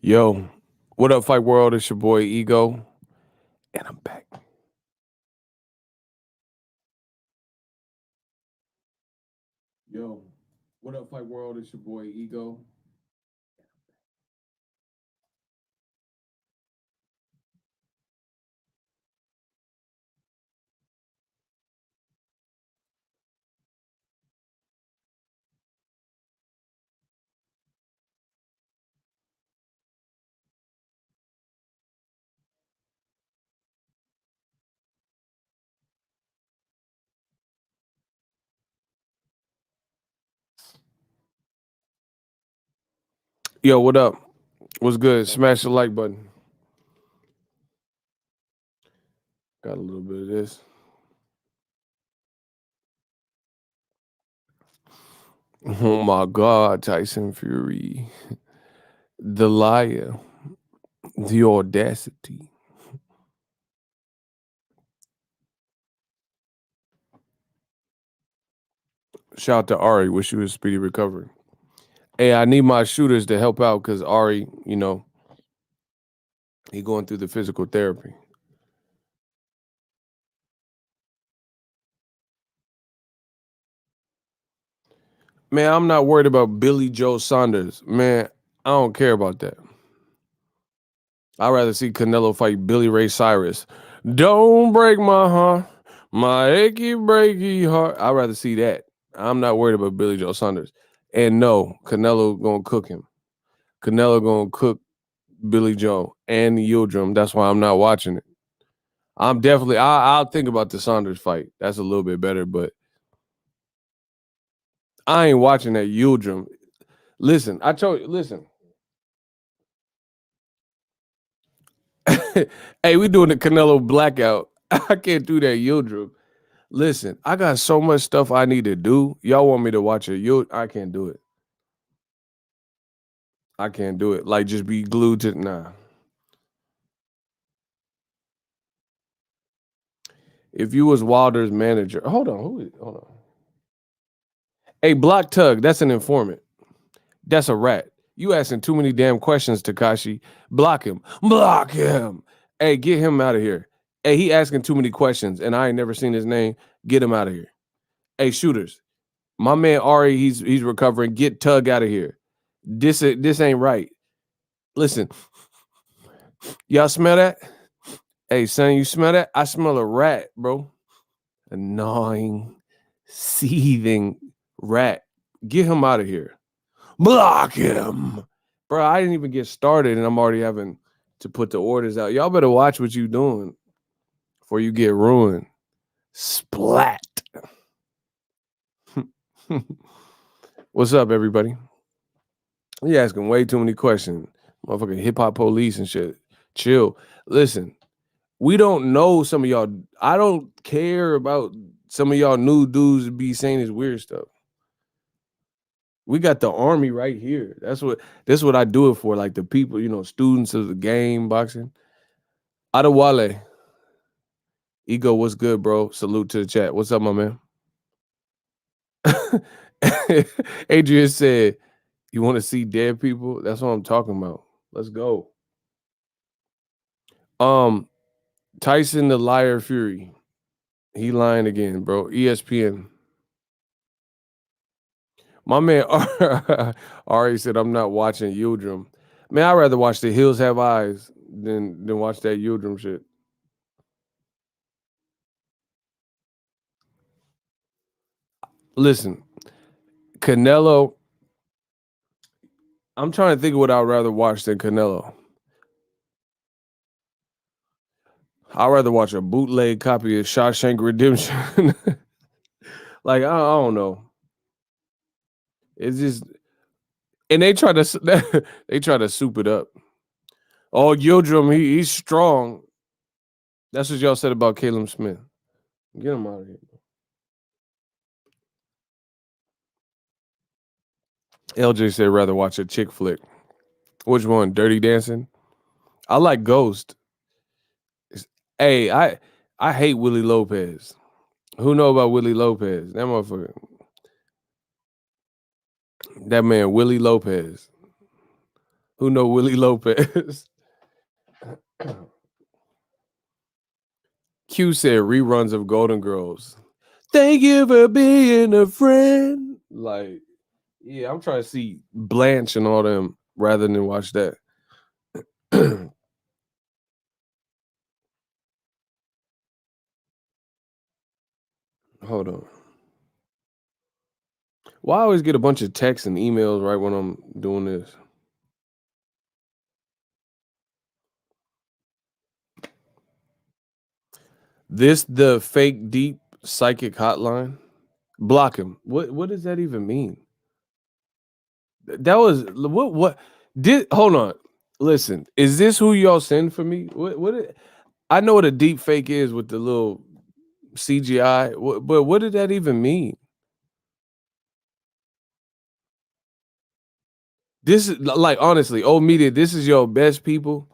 Yo, what up, Fight World? It's your boy Ego, and I'm back. Yo, what up, Fight World? It's your boy Ego. Yo, what up? What's good? Smash the like button. Got a little bit of this. Oh my God, Tyson Fury. The liar. The audacity. Shout out to Ari. Wish you a speedy recovery. Hey, I need my shooters to help out because Ari, he going through the physical therapy. Man, I'm not worried about Billy Joe Saunders. Man, I don't care about that. I'd rather see Canelo fight Billy Ray Cyrus. Don't break my heart, my achy breaky heart. I'd rather see that. I'm not worried about Billy Joe Saunders. And no, Canelo gonna cook him. Canelo gonna cook Billy Joe and Yildirim. That's why I'm not watching it. I'm definitely. I'll think about the Saunders fight. That's a little bit better, but I ain't watching that Yildirim. Listen, I told you. Listen. Hey, we doing the Canelo blackout. I can't do that Yildirim. Listen, I got so much stuff I need to do. Y'all want me to watch it? I can't do it. I can't do it. Like just be glued to nah. If you was Wilder's manager, hold on, hold on. Hey, Block Tug, that's an informant. That's a rat. You asking too many damn questions, Takashi. Block him. Block him. Hey, get him out of here. Hey, he asking too many questions, and I ain't never seen his name. Get him out of here. Hey, shooters. My man Ari, he's recovering. Get Tug out of here. This ain't right. Listen, y'all smell that? Hey, son, you smell that? I smell a rat, bro. A gnawing, seething rat. Get him out of here. Block him. Bro, I didn't even get started and I'm already having to put the orders out. Y'all better watch what you doing before you get ruined. Splat. What's up, everybody? You asking way too many questions. Motherfucking hip hop police and shit. Chill. Listen, we don't know some of y'all. I don't care about some of y'all new dudes be saying this weird stuff. We got the army right here. That's what I do it for. Like the people, students of the game, boxing. Adewale. Ego, what's good, bro? Salute to the chat. What's up, my man? Adrian said, you want to see dead people? That's what I'm talking about. Let's go. Tyson the Liar Fury. He lying again, bro. ESPN. My man Ari said, I'm not watching Yildirim. Man, I'd rather watch The Hills Have Eyes than watch that Yildirim shit. Listen, Canelo, I'm trying to think of what I'd rather watch than Canelo. I'd rather watch a bootleg copy of Shawshank Redemption. Like, I don't know. It's just, and they try to they try to soup it up. Oh, Yildirim, he's strong. That's what y'all said about Caleb Smith. Get him out of here. LJ said rather watch a chick flick. Which one? Dirty Dancing? I like Ghost. Hey, I hate Willie Lopez. Who know about Willie Lopez? That motherfucker. That man, Willie Lopez. Who know Willie Lopez? Q said reruns of Golden Girls. Thank you for being a friend. Like, yeah, I'm trying to see Blanche and all them rather than watch that. Hold on. Why I always get a bunch of texts and emails right when I'm doing this? This the fake deep psychic hotline? Block him. What does that even mean? That was what did hold on. Listen, is this who y'all send for me? I know what a deep fake is with the little CGI, but what did that even mean? This is like honestly, old media, this is your best people.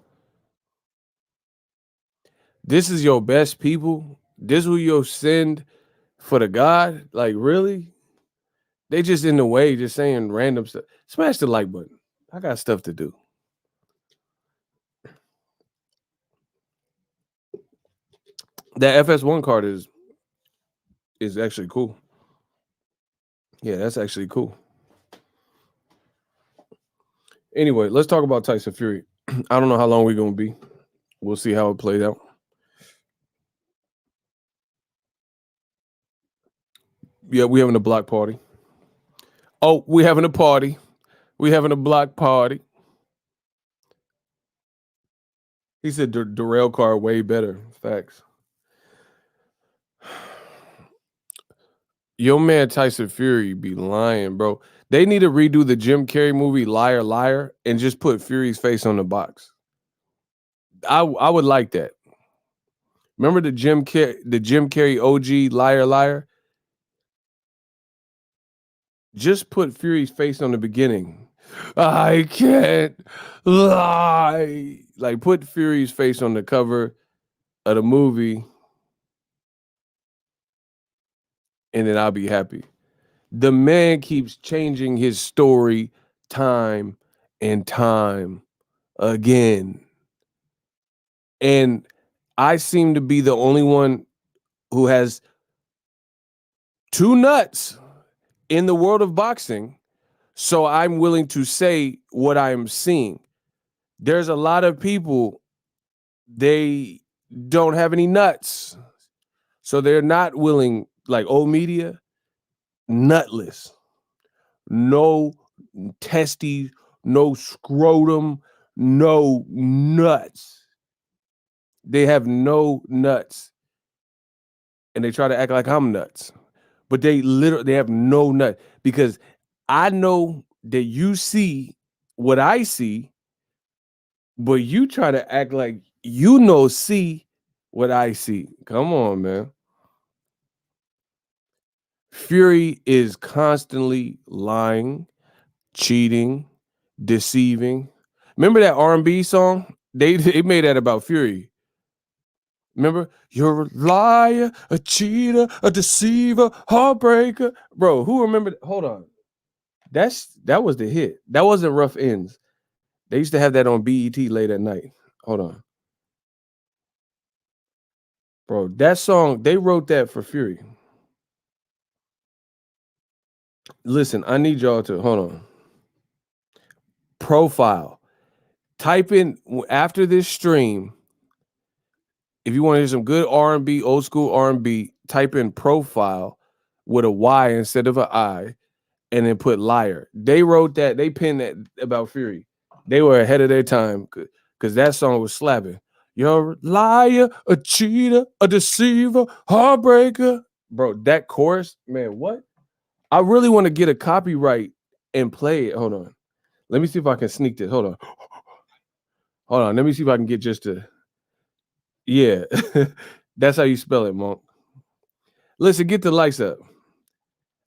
This is your best people. This who you'll send for the God? Like, really? They just in the way, just saying random stuff. Smash the like button. I got stuff to do. That FS1 card is actually cool. Yeah, that's actually cool. Anyway, let's talk about Tyson Fury. I don't know how long we're gonna be. We'll see how it plays out. Yeah, we having a block party. Oh, we having a party. We having a block party. He said the rail car way better. Facts. Your man Tyson Fury be lying, bro. They need to redo the Jim Carrey movie Liar Liar and just put Fury's face on the box. I would like that. Remember the Jim Carrey OG Liar Liar? Just put Fury's face on the beginning. I can't lie. Like put Fury's face on the cover of the movie, and then I'll be happy. The man keeps changing his story time and time again. And I seem to be the only one who has two nuts in the world of boxing. So I'm willing to say what I'm seeing. There's a lot of people, they don't have any nuts. So they're not willing, like old media, nutless. No testes, no scrotum, no nuts. They have no nuts. And they try to act like I'm nuts. But they have no nut because I know that you see what I see, but you try to act like see what I see. Come on, man. Fury is constantly lying, cheating, deceiving. Remember that R&B song? They made that about Fury. Remember? You're a liar, a cheater, a deceiver, heartbreaker. Bro, who remembered? Hold on. That was the hit. That wasn't Rough Ends. They used to have that on BET late at night. Hold on. Bro, that song, they wrote that for Fury. Listen, I need y'all to hold on. Profile. Type in after this stream. If you want to hear some good R&B, old school R&B, type in profile with a Y instead of an I, and then put liar. They wrote that, they penned that about Fury. They were ahead of their time because that song was slapping. You're a liar, a cheater, a deceiver, heartbreaker. Bro, that chorus, man, what? I really want to get a copyright and play it. Hold on. Let me see if I can sneak this. Hold on. Hold on. Let me see if I can get just a. Yeah. That's how you spell it, Monk. Listen, get the lights up.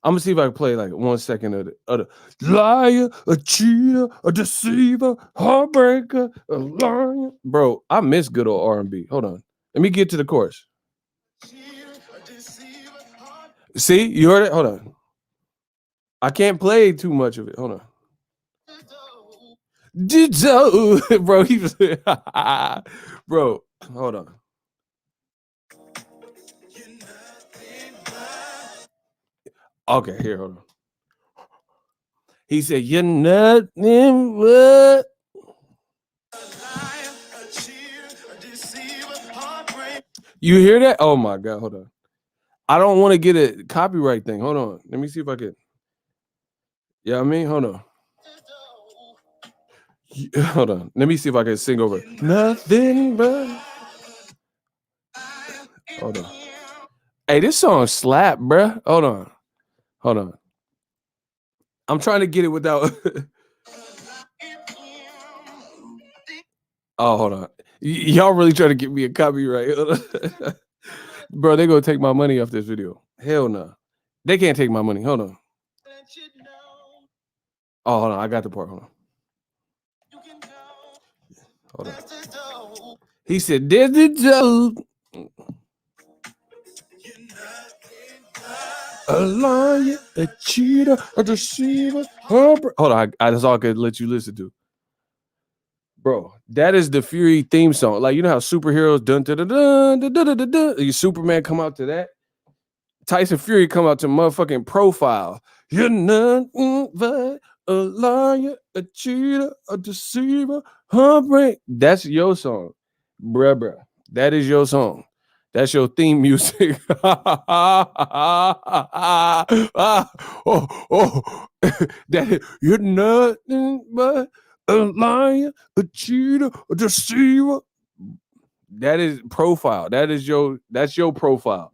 I'm gonna see if I can play like 1 second of the liar, a cheater, a deceiver, heartbreaker, a liar. Bro, I miss good old R&B. Hold on. Let me get to the chorus. See, you heard it? Hold on. I can't play too much of it. Hold on. Bro, he was bro, hold on. Okay, here, hold on. He said, "You're nothing but." You hear that? Oh my god, hold on. I don't want to get a copyright thing. Hold on. Let me see if I can. Yeah, I mean, hold on. Hold on. Let me see if I can sing over. Nothing but. Hold on. Hey, this song slap, bruh. Hold on. Hold on. I'm trying to get it without. Oh, hold on. Y'all really trying to get me a copyright. Bro, they gonna take my money off this video. Hell no. They can't take my money. Hold on. Oh, hold on. I got the part. Hold on. Hold on. He said, "There's the dope. A liar, a cheater, a deceiver." Hold on. That's all I could let you listen to. Bro, that is the Fury theme song. Like, you know how superheroes dun dun dun dun dun dun dun dun. Superman come out to that. Tyson Fury come out to motherfucking Profile. You're nothing but a liar, a cheater, a deceiver, heartbreak. That's your song, bruh. That is your song. That's your theme music. That you're nothing but a liar, a cheater, a deceiver. That is Profile. That's your profile.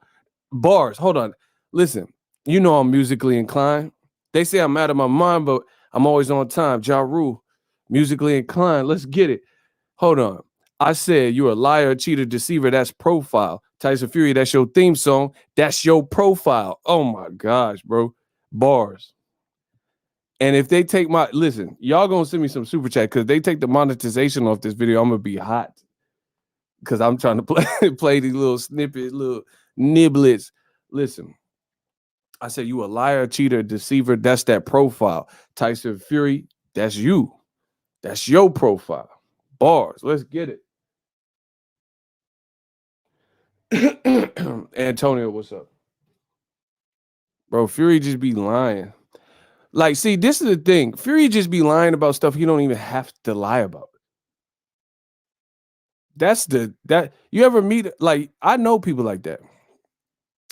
Bars. Hold on. Listen, you know I'm musically inclined. They say I'm out of my mind, but I'm always on time. Ja Rule, musically inclined. Let's get it. Hold on. I said you're a liar, cheater, deceiver. That's Profile. Tyson Fury, that's your theme song. That's your profile. Oh my gosh, bro. Bars. And if they take my listen, y'all gonna send me some super chat because they take the monetization off this video. I'm gonna be hot because I'm trying to play these little snippets, little niblets. Listen, I said you a liar, cheater, deceiver. That's that profile. Tyson Fury, that's you. That's your profile. Bars. Let's get it. Antonio, what's up? Bro, Fury just be lying. Like, see, this is the thing. Fury just be lying about stuff he don't even have to lie about. That you ever meet, like, I know people like that.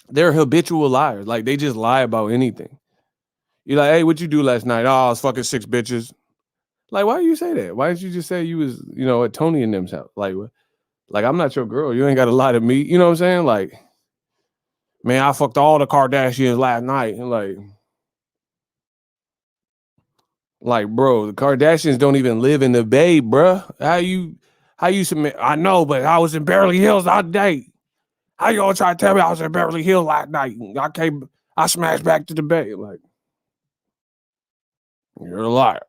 They're habitual liars. Like, they just lie about anything. You're like, hey, what you do last night? Oh, I was fucking 6 bitches. Like, why do you say that? Why didn't you just say you was, at Tony and them's house? Like, I'm not your girl. You ain't got to lie to me. You know what I'm saying? Like, man, I fucked all the Kardashians last night. And like, bro, the Kardashians don't even live in the Bay, bro. How you submit? I know, but I was in Beverly Hills all day. How you gonna try to tell me I was in Beverly Hills last night? I smashed back to the Bay. Like, you're a liar.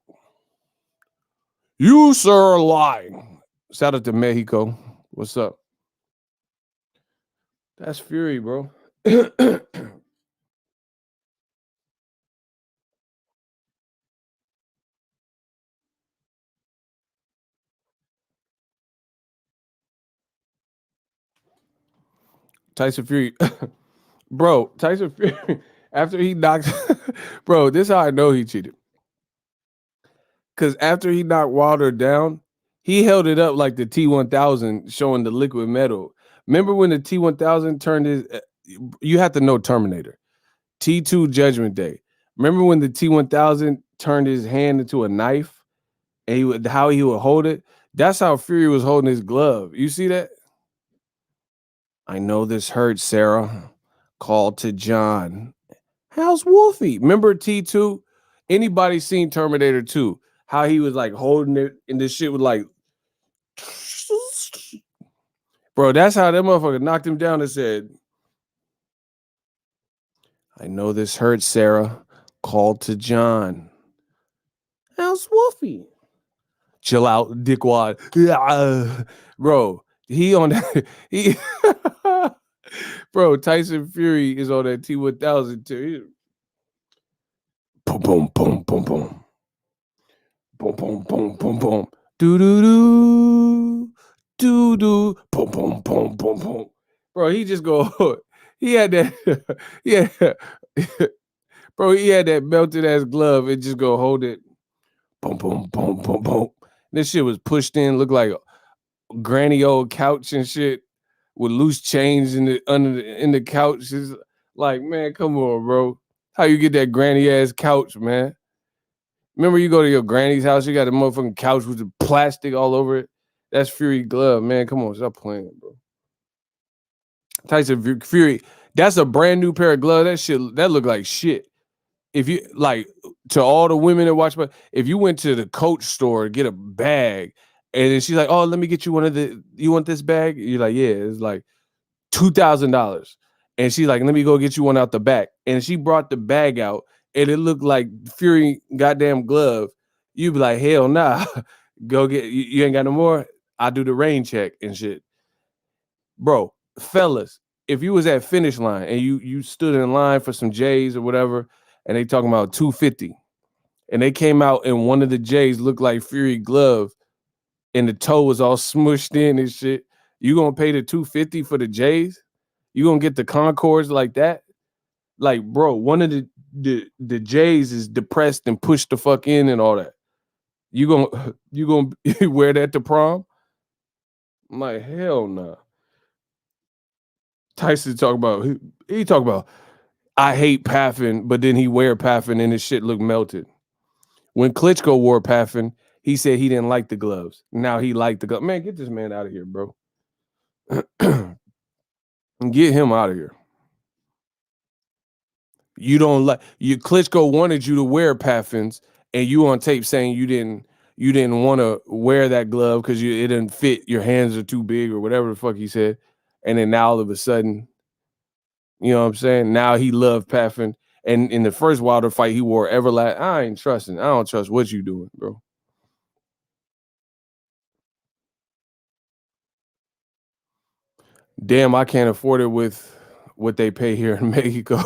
You, sir, are lying. Shout out to Mexico. What's up? That's Fury, bro. Tyson Fury, bro. Tyson Fury, after he knocked, bro. This is how I know he cheated. Because after he knocked Wilder down, he held it up like the T1000, showing the liquid metal. Remember when the T1000 turned his? You have to know Terminator. T2 Judgment Day. Remember when the T1000 turned his hand into a knife, and how he would hold it? That's how Fury was holding his glove. You see that? I know this hurts, Sarah. Call to John. How's Wolfie? Remember T2? Anybody seen Terminator 2? How he was like holding it and this shit was like, bro, that's how that motherfucker knocked him down and said, I know this hurts, Sarah. Call to John. How's Wolfie? Chill out, dickwad. Bro, he on that. He bro, Tyson Fury is on that T1000 too. Boom, boom, boom, boom, boom. Boom, boom, boom, boom, boom. Do do do do do boom, boom, boom, boom, boom. Bro, he just go. He had that. Yeah, bro. He had that melted ass glove and just go hold it. Boom, boom, boom, boom, boom. This shit was pushed in. Looked like a granny old couch and shit with loose chains in the in the couch. It's like, man, come on, bro. How you get that granny ass couch, man? Remember, you go to your granny's house, you got a motherfucking couch with the plastic all over it. That's Fury glove, man. Come on, stop playing, bro. Tyson Fury, that's a brand new pair of gloves. That shit, that look like shit. If you like, to all the women that watch, but if you went to the Coach store to get a bag, and then she's like, "Oh, let me get you one of the. You want this bag?" You're like, "Yeah." It's like $2,000, and she's like, "Let me go get you one out the back." And she brought the bag out, and it looked like Fury goddamn glove. You'd be like, "Hell nah, go get. You ain't got no more. I do the rain check and shit." Bro, fellas, if you was at finish line and you stood in line for some J's or whatever, and they talking about 250, and they came out and one of the J's looked like Fury glove, and the toe was all smushed in and shit, you gonna pay the 250 for the J's? You gonna get the Concords like that? Like, bro, one of the J's is depressed and pushed the fuck in and all that. You gonna wear that to prom? I'm like, hell no. Nah. Tyson talk about he talk about I hate Paffin, but then he wear Paffin and his shit look melted. When Klitschko wore Paffin, he said he didn't like the gloves. Now he liked the glove. Man, get this man out of here, bro. Get him out of here. You don't like you. Klitschko wanted you to wear Paffins, and you on tape saying you didn't want to wear that glove because it didn't fit. Your hands are too big or whatever the fuck he said. And then now all of a sudden, you know what I'm saying? Now he loved Paffin. And in the first Wilder fight, he wore Everlast. I ain't trusting. I don't trust what you doing, bro. Damn, I can't afford it with what they pay here in Mexico.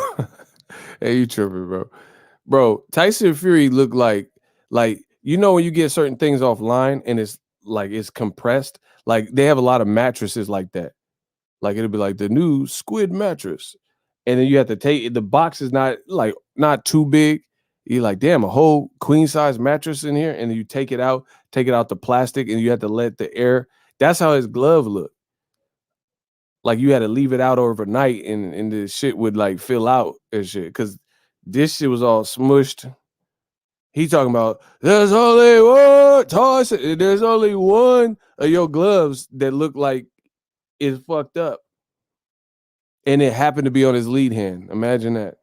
Hey, you tripping, bro? Bro, Tyson Fury looked like you know when you get certain things offline and it's like it's compressed. Like they have a lot of mattresses like that. Like it'll be like the new squid mattress, and then you have to take the box is not too big. You're like, damn, a whole queen size mattress in here, and then you take it out the plastic, and you have to let the air. That's how his glove looked. Like you had to leave it out overnight, and the shit would like fill out and shit because this shit was all smushed. He talking about there's only one Tyson. There's only one of your gloves that look like it's fucked up, and it happened to be on his lead hand. Imagine that,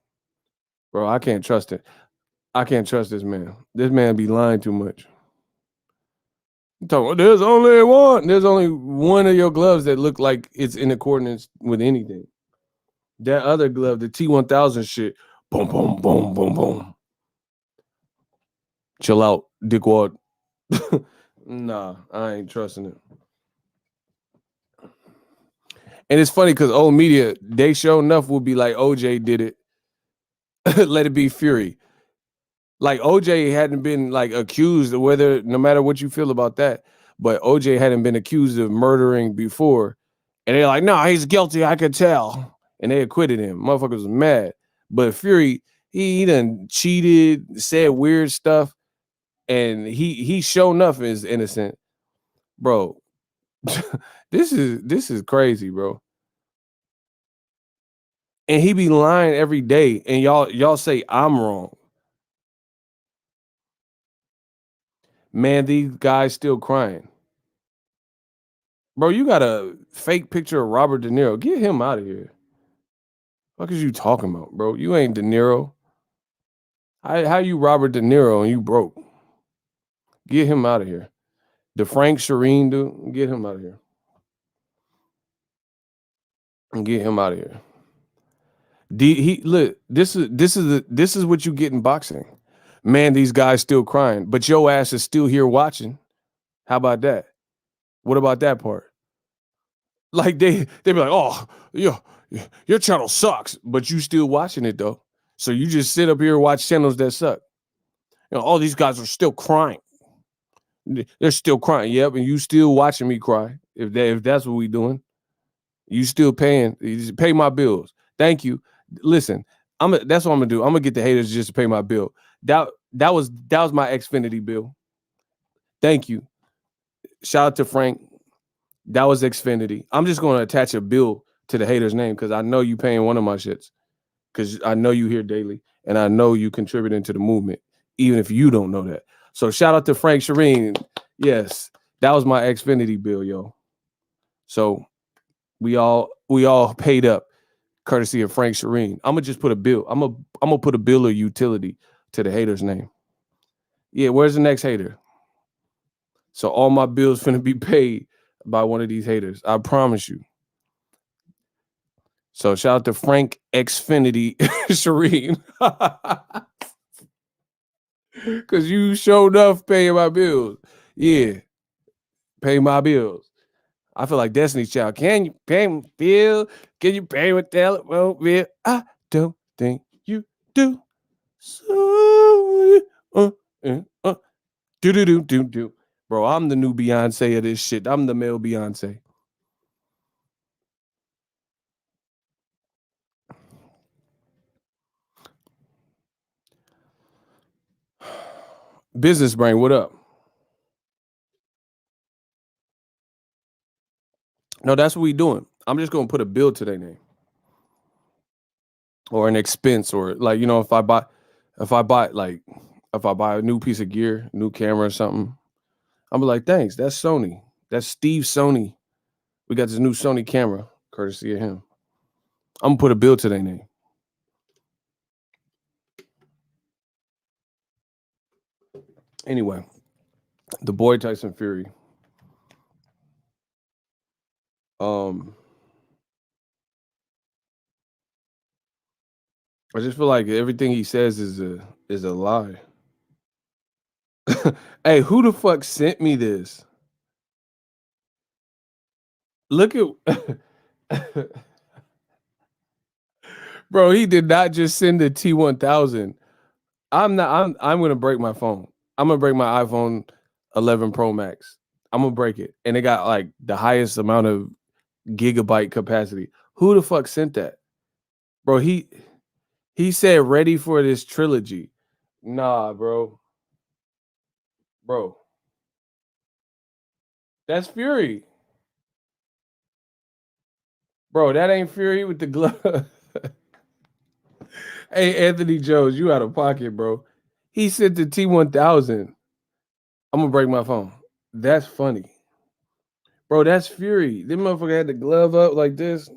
bro. I can't trust it. I can't trust this man. This man be lying too much. Talking about, there's only one. There's only one of your gloves that look like it's in accordance with anything. That other glove, the T1000 shit, boom, boom, boom, boom, boom. Chill out, dickwad. Nah, I ain't trusting it. And it's funny because old media, they sure enough will be like, OJ did it. Let it be Fury. Like OJ hadn't been like accused of whether, no matter what you feel about that, but OJ hadn't been accused of murdering before. And they're like, no, he's guilty. I could tell. And they acquitted him. Motherfuckers was mad. But Fury, he done cheated, said weird stuff, and he sure enough is innocent. Bro, this is crazy, bro. And he be lying every day, and y'all say I'm wrong. Man, these guys still crying. Bro, you got a fake picture of Robert De Niro. Get him out of here. What is you talking about, bro? You ain't De Niro. How you Robert De Niro and you broke? Get him out of here. The Frank Shireen dude, get him out of here. And get him out of here. Look, this is what you get in boxing. Man, these guys still crying, but your ass is still here watching. How about that? What about that part? Like they be like, oh, your channel sucks, but you still watching it though. So you just sit up here and watch channels that suck. You know, all these guys are still crying. They're still crying. Yep, and you still watching me cry. If that's what we doing, you still paying. You just pay my bills. Thank you. Listen, that's what I'm gonna do. I'm gonna get the haters just to pay my bill. That was my Xfinity bill. Thank you. Shout out to Frank. That was Xfinity. I'm just gonna attach a bill to the hater's name because I know you paying one of my shits. Because I know you here daily and I know you contributing to the movement, even if you don't know that. So shout out to Frank Shireen. Yes, that was my Xfinity bill, yo. So we all paid up courtesy of Frank Shireen. I'm gonna just put a bill. I'm gonna put a bill of utility to the hater's name. Yeah, where's the next hater? So all my bills finna be paid by one of these haters. I promise you. So shout out to Frank Xfinity Shireen. Cause you showed enough paying my bills. Yeah, pay my bills. I feel like Destiny's Child. Can you pay my bill? Can you pay my telephone bill? I don't think you do. So do do do do do. Bro, I'm the new Beyonce of this shit. I'm the male Beyonce. Business brain, what up? No, that's what we doing. I'm just gonna put a bill to their name or an expense or like if I buy a new piece of gear, new camera or something, I'm like, thanks. That's Sony. That's Steve Sony. We got this new Sony camera, courtesy of him. I'm gonna put a bill to their name. Anyway, the boy Tyson Fury. Um, I just feel like everything he says is a lie. Hey, who the fuck sent me this? Look at bro, he did not just send the T1000. I'm gonna break my phone. I'm gonna break my iPhone 11 Pro Max. I'm gonna break it. And it got like the highest amount of gigabyte capacity. Who the fuck sent that? Bro, he said ready for this trilogy. Nah, bro. Bro. That's Fury. Bro, that ain't Fury with the glove. Hey, Anthony Jones, you out of pocket, bro. He sent the T1000. I'm gonna break my phone. That's funny. Bro, that's Fury. This motherfucker had the glove up like this.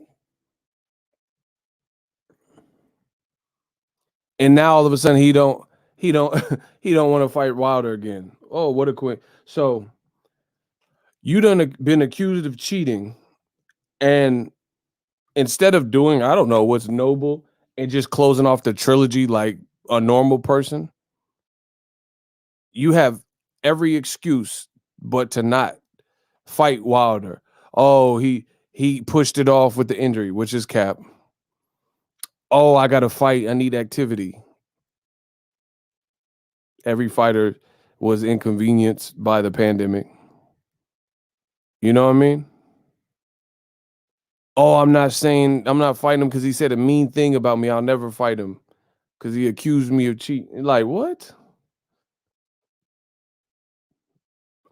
And now all of a sudden he don't he don't want to fight Wilder again. Oh, what a quick. So you done been accused of cheating, and instead of doing, I don't know, what's noble and just closing off the trilogy like a normal person, you have every excuse but to not fight Wilder. Oh, he pushed it off with the injury, which is cap. Oh, I got to fight. I need activity. Every fighter was inconvenienced by the pandemic. You know what I mean? Oh, I'm not fighting him because he said a mean thing about me. I'll never fight him because he accused me of cheating. Like, what?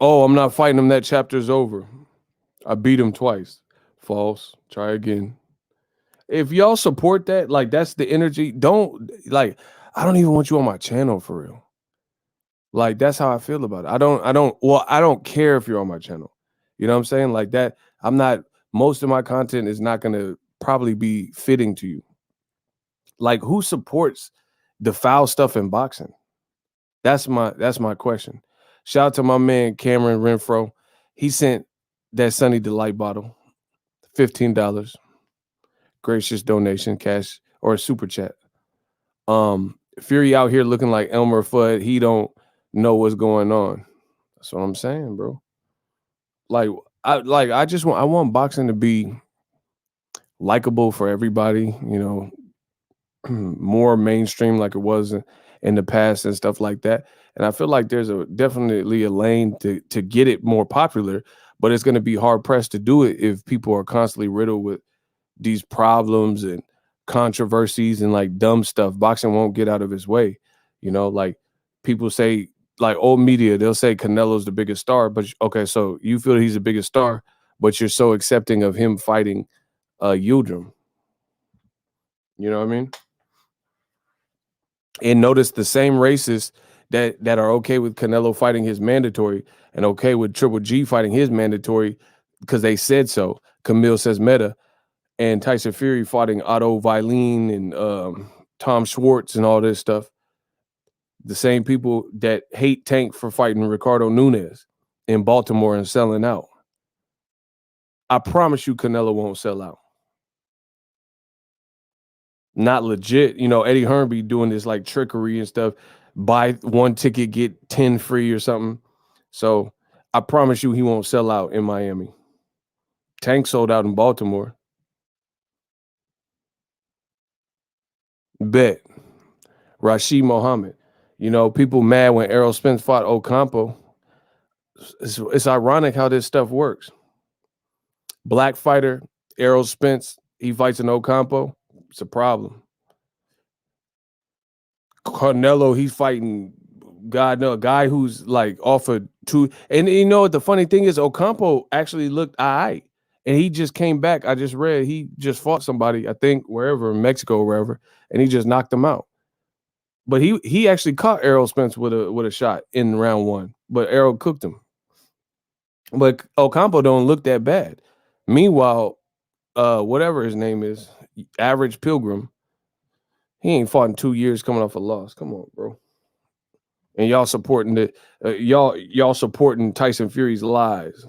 Oh, I'm not fighting him. That chapter's over. I beat him twice. False. Try again. If y'all support that, like that's the energy. I don't even want you on my channel for real. Like that's how I feel about it. I don't care if you're on my channel. You know what I'm saying? Like that, most of my content is not gonna probably be fitting to you. Like who supports the foul stuff in boxing? That's my question. Shout out to my man Cameron Renfro. He sent that Sunny Delight bottle, $15. Gracious donation, cash or super chat. Fury out here looking like Elmer Fudd. He don't know what's going on. That's what I'm saying, bro. I want boxing to be likable for everybody, more mainstream like it was. in the past and stuff like that. And I feel like there's definitely a lane to get it more popular, but it's going to be hard pressed to do it if people are constantly riddled with these problems and controversies and like dumb stuff. Boxing won't get out of its way. Like people say, like old media, they'll say Canelo's the biggest star, but okay, so you feel he's the biggest star, but you're so accepting of him fighting Yildirim. You know what I mean? And notice the same racists that are okay with Canelo fighting his mandatory and okay with Triple G fighting his mandatory because they said so. Camille says meta and Tyson Fury fighting Otto Vilene and Tom Schwartz and all this stuff. The same people that hate Tank for fighting Ricardo Nunes in Baltimore and selling out. I promise you Canelo won't sell out. Not legit. Eddie Hearn be doing this like trickery and stuff. Buy one ticket, get 10 free or something. So I promise you he won't sell out in Miami. Tank sold out in Baltimore. Bet. Rashid Muhammad. People mad when Errol Spence fought Ocampo. It's ironic how this stuff works. Black fighter, Errol Spence, he fights an Ocampo. It's a problem. Canelo, he's fighting God no, a guy who's like offered two. And you know what the funny thing is, Ocampo actually looked all right. And he just came back. I just read he just fought somebody, I think wherever, in Mexico or wherever, and he just knocked him out. But he actually caught Errol Spence with a shot in round one, but Errol cooked him. But Ocampo don't look that bad. Meanwhile, whatever his name is, Average Pilgrim, he ain't fought in 2 years coming off a loss. Come on, bro. And y'all supporting y'all supporting Tyson Fury's lies.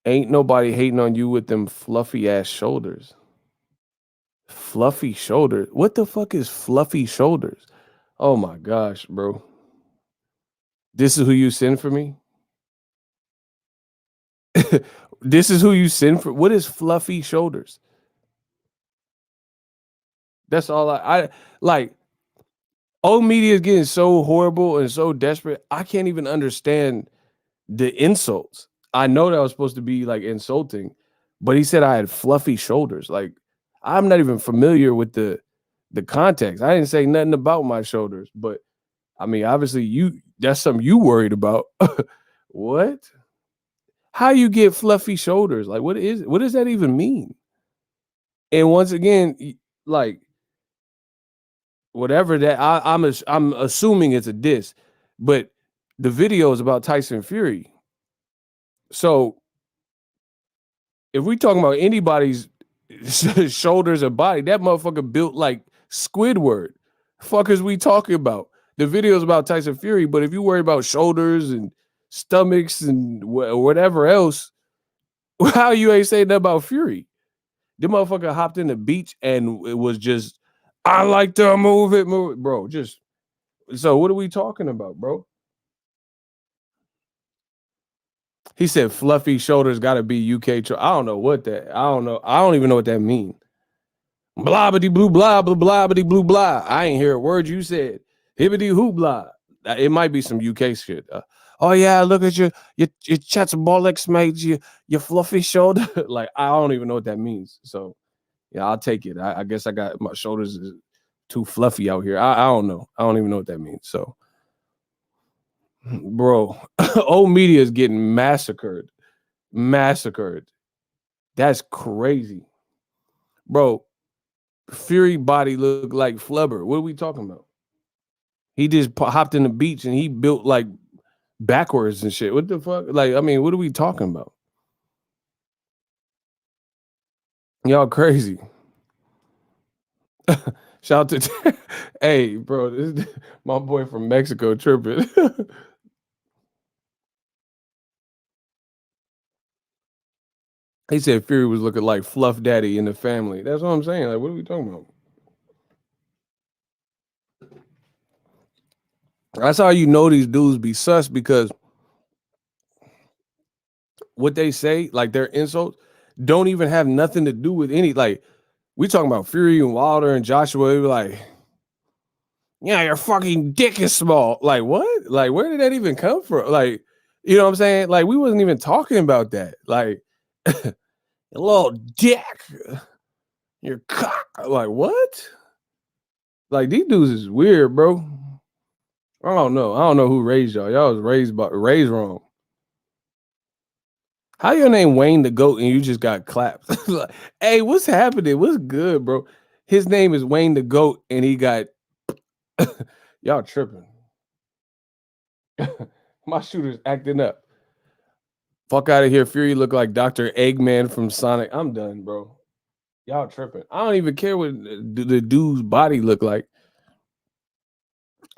Ain't nobody hating on you with them fluffy ass shoulders. Fluffy shoulders. What the fuck is fluffy shoulders? Oh my gosh, bro. This is who you send for me? This is who you send for. What is fluffy shoulders? That's all I like. Old media is getting so horrible and so desperate. I can't even understand the insults. I know that was supposed to be like insulting, but he said I had fluffy shoulders. Like I'm not even familiar with the context. I didn't say nothing about my shoulders, but I mean, obviously that's something you worried about. What? How you get fluffy shoulders? Like what does that even mean? And once again, like whatever that I'm assuming it's a diss, but the video is about Tyson Fury. So if we talking about anybody's shoulders or body, that motherfucker built like Squidward. Fuck is we talking about? The video is about Tyson Fury, but if you worry about shoulders and stomachs and whatever else, how you ain't saying nothing about Fury? The motherfucker hopped in the beach and it was just, I like to move it, bro. Just so what are we talking about, bro? He said fluffy shoulders got to be UK. I don't know what that. I don't know. I don't even know what that means. Blah bitty blue blah blah blah bitty blue blah. I ain't hear a word you said. Hibbity hoo blah. It might be some UK shit. Oh yeah, look at your chest bollocks, mate. Your fluffy shoulder. Like I don't even know what that means. So yeah, I'll take it. I guess I got my shoulders is too fluffy out here. I don't know. I don't even know what that means. So, bro, old media is getting massacred. Massacred. That's crazy, bro. Fury body look like Flubber. What are we talking about? He just hopped in the beach and he built like backwards and shit. What the fuck? Like, I mean, what are we talking about? Y'all crazy. Shout out to hey, bro, this my boy from Mexico tripping. He said Fury was looking like Fluff Daddy in the family. That's what I'm saying. Like, what are we talking about? That's how you know these dudes be sus because what they say, like their insults, don't even have nothing to do with any. Like We talking about Fury and Wilder and Joshua. They were like, yeah, your fucking dick is small. Like, what? Like, where did that even come from? Like, you know what I'm saying? Like, we wasn't even talking about that. Like, a little dick, your cock. Like, what? Like, these dudes is weird, bro. I don't know. I don't know who raised y'all. Y'all was raised wrong. How your name Wayne the Goat and you just got clapped? Like, hey, what's happening? What's good, bro? His name is Wayne the Goat and he got y'all tripping. My shooter's acting up. Fuck out of here. Fury look like Dr. Eggman from Sonic. I'm done, bro. Y'all tripping. I don't even care what the dude's body look like.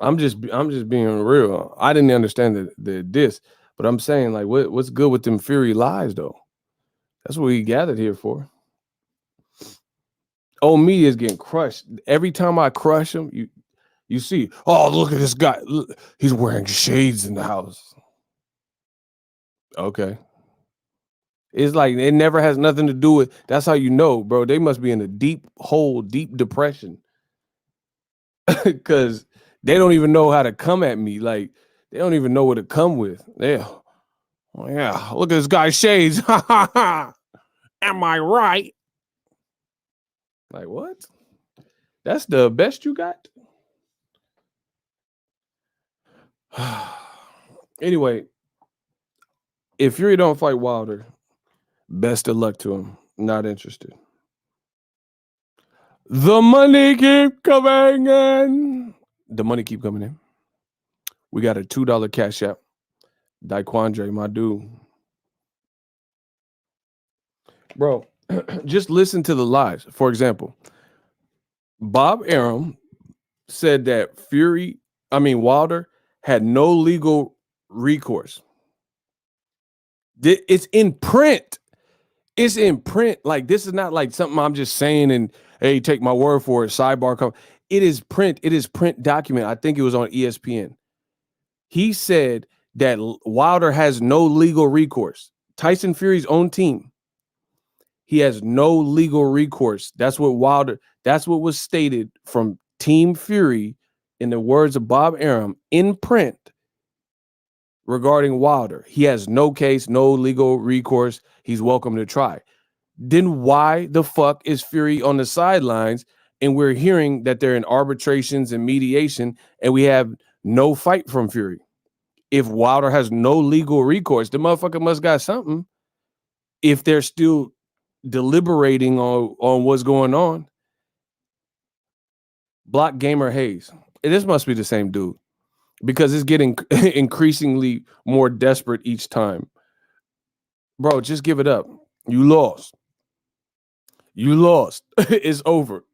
I'm just being real. I didn't understand the diss, but I'm saying like what's good with them Fury lies though? That's what we gathered here for. Old media is getting crushed. Every time I crush him, you see, oh, look at this guy. Look, he's wearing shades in the house. Okay. It's like it never has nothing to do with that's how you know, bro. They must be in a deep hole, deep depression. Cause they don't even know how to come at me. Like they don't even know what to come with. Yeah. Oh, yeah. Look at this guy's shades. Am I right? Like what? That's the best you got? Anyway, if Fury don't fight Wilder, best of luck to him. Not interested. The money keep coming in. The money keep coming in. We got a $2 cash app. Daquandre, my dude. Bro, just listen to the lies. For example, Bob Arum said that Wilder had no legal recourse. It's in print. It's in print. Like this is not like something I'm just saying and hey, take my word for it. Sidebar come. It is print. It is print document. I think it was on ESPN. He said that Wilder has no legal recourse. Tyson Fury's own team. He has no legal recourse. That's what was stated from Team Fury in the words of Bob Arum in print regarding Wilder. He has no case, no legal recourse. He's welcome to try. Then why the fuck is Fury on the sidelines and we're hearing that they're in arbitrations and mediation and we have no fight from Fury? If Wilder has no legal recourse, the motherfucker must got something. If they're still deliberating on what's going on. Block Gamer Hayes. This must be the same dude because it's getting increasingly more desperate each time. Bro, just give it up. You lost. It's over.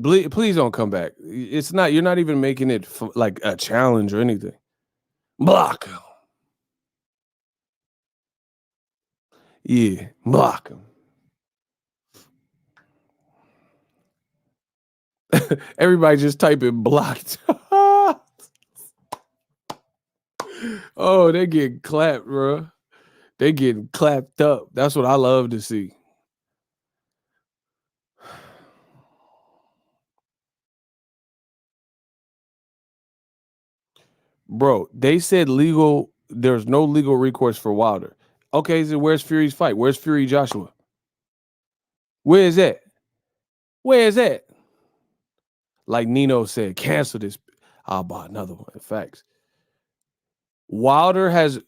Please don't come back. It's not. You're not even making it like a challenge or anything. Block him. Yeah, block him. Everybody just type in blocked. Oh, they get clapped, bro. They getting clapped up. That's what I love to see. Bro, they said there's no legal recourse for Wilder. Okay, so where's Fury's fight? Where's Fury Joshua? Where is that? Where is that? Like Nino said, cancel this. I'll buy another one. Facts. Wilder has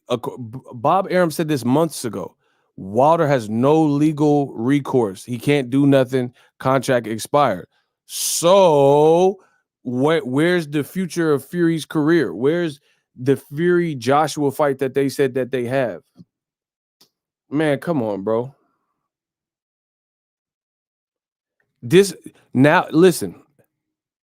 Bob Arum said this months ago. Wilder has no legal recourse. He can't do nothing. Contract expired. So where's the future of Fury's career? Where's the Fury Joshua fight that they said that they have? Man, come on, bro. Listen,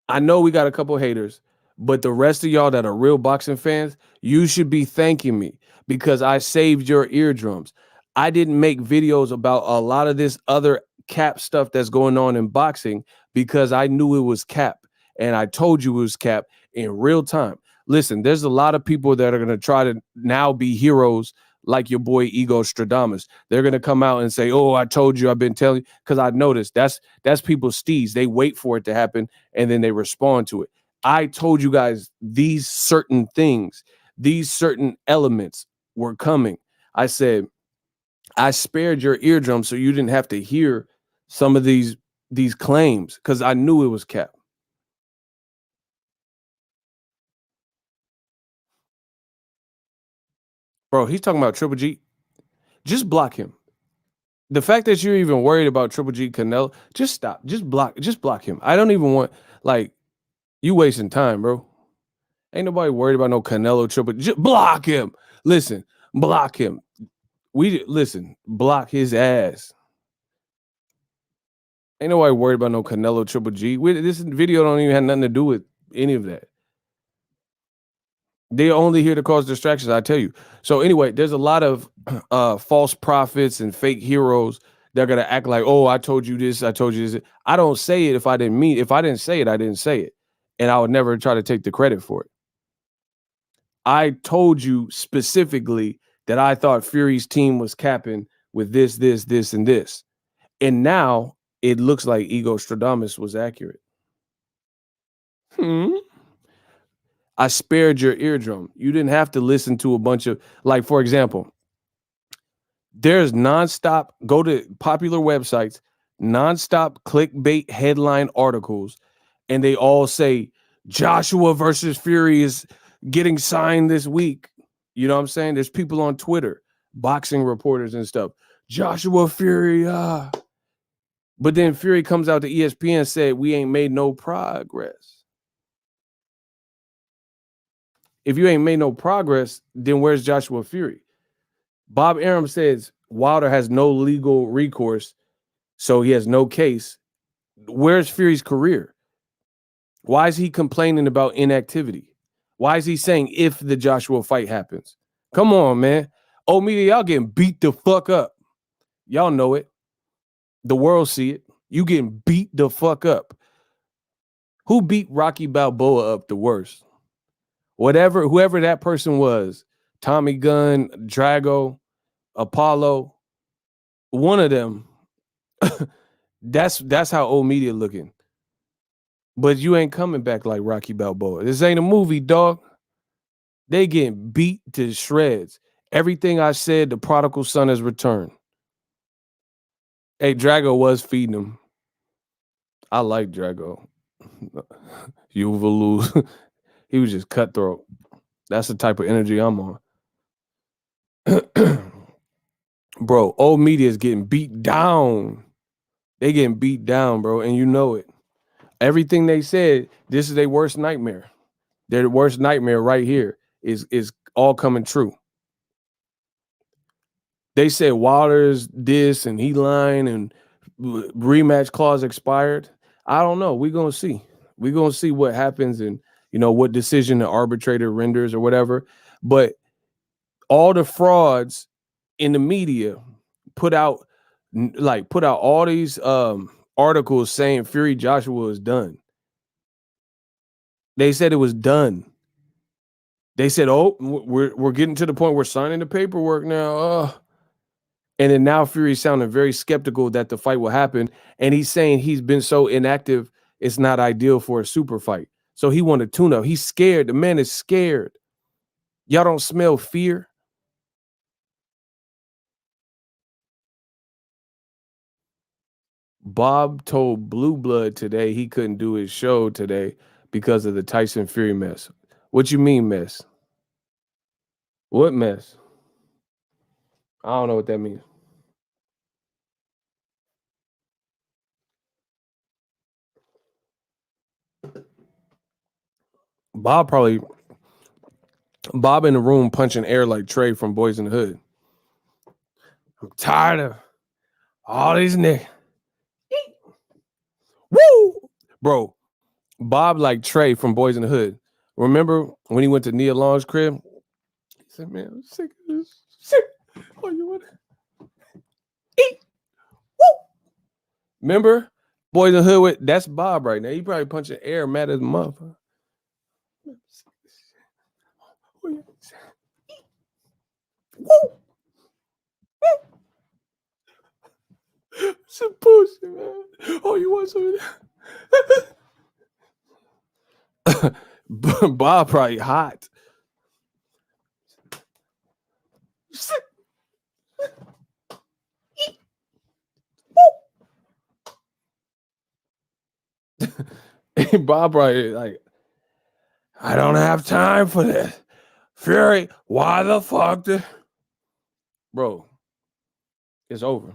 I know we got a couple haters, but the rest of y'all that are real boxing fans, you should be thanking me because I saved your eardrums. I didn't make videos about a lot of this other cap stuff that's going on in boxing because I knew it was cap and I told you it was cap in real time. Listen, there's a lot of people that are going to try to now be heroes like your boy Ego Stradamus. They're gonna come out and say, "Oh, I told you, I've been telling you," because I noticed that's people's steeds. They wait for it to happen and then they respond to it. I told you guys these certain things, these certain elements were coming. I said, I spared your eardrum so you didn't have to hear some of these claims because I knew it was cap. Bro, he's talking about Triple G. Just block him. The fact that you're even worried about Triple G Canelo, just stop. Just block him. I don't even want, like, you wasting time, bro. Ain't nobody worried about no Canelo Triple. Just block him. Listen, block him. Block his ass. Ain't nobody worried about no Canelo Triple G. This video don't even have nothing to do with any of that. They're only here to cause distractions, I tell you. So anyway, there's a lot of false prophets and fake heroes that are gonna act like, oh, I told you this, I told you this. I don't say it if I didn't mean. If I didn't say it, I didn't say it, and I would never try to take the credit for it. I told you specifically that I thought Fury's team was capping with this, and this, and now it looks like Ego Stradamus was accurate. I spared your eardrum. You didn't have to listen to a bunch of, like, for example, there's nonstop, go to popular websites, nonstop clickbait headline articles, and they all say Joshua versus Fury is getting signed this week. You know what I'm saying? There's people on Twitter, boxing reporters and stuff. Joshua Fury, But then Fury comes out to ESPN and said, we ain't made no progress. If you ain't made no progress, then where's Joshua Fury? Bob Arum says Wilder has no legal recourse, so he has no case. Where's Fury's career? Why is he complaining about inactivity? Why is he saying if the Joshua fight happens? Come on, man. Oh, media, y'all getting beat the fuck up. Y'all know it. The world see it. You getting beat the fuck up. Who beat Rocky Balboa up the worst? Whoever that person was, Tommy Gunn, Drago, Apollo, one of them. That's how old media looking. But you ain't coming back like Rocky Balboa. This ain't a movie, dog. They getting beat to shreds. Everything I said, the prodigal son has returned. Hey, Drago was feeding him. I like Drago. You will lose. He was just cutthroat. That's the type of energy I'm on. Bro, old media is getting beat down. They getting beat down, bro, and you know it. Everything they said, this is their worst nightmare. Their worst nightmare right here is all coming true. They said Wilder's this and he lying and rematch clause expired. I don't know. We're going to see. We're going to see what happens and, you know, what decision the arbitrator renders or whatever. But all the frauds in the media put out all these articles saying Fury Joshua is done. They said it was done. They said, "Oh, we're getting to the point we're signing the paperwork now." And then now Fury's sounding very skeptical that the fight will happen, and he's saying he's been so inactive, it's not ideal for a super fight. So he wanted to tune up. He's scared. The man is scared. Y'all don't smell fear? Bob told Blue Blood today he couldn't do his show today because of the Tyson Fury mess. What you mean mess? What mess? I don't know what that means. Bob in the room punching air like Trey from Boys in the Hood. I'm tired of all these niggas. Woo! Bro, Bob like Trey from Boys in the Hood. Remember when he went to Nia Long's crib? He said, man, I'm sick of this shit. Oh, you want to eat? Woo! Remember? Boys in the Hood with, that's Bob right now. He probably punching air mad as a motherfucker. Woo! Some pussy, man. Oh, you want some of that? Bob probably hot. Bob probably like, I don't have time for this. Fury, why the fuck bro, it's over.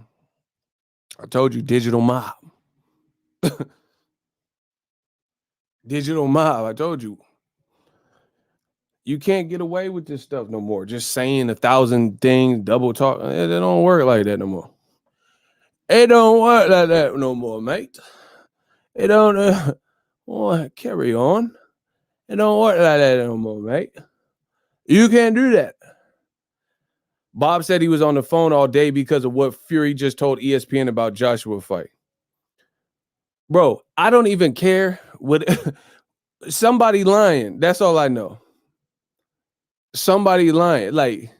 I told you, digital mob. Digital mob. I told you. You can't get away with this stuff no more. Just saying 1,000 things, double talk. It don't work like that no more. It don't work like that no more, mate. It don't carry on. It don't work like that no more, mate. You can't do that. Bob said he was on the phone all day because of what Fury just told ESPN about Joshua fight. Bro, I don't even care what somebody lying. That's all I know. Somebody lying. Like,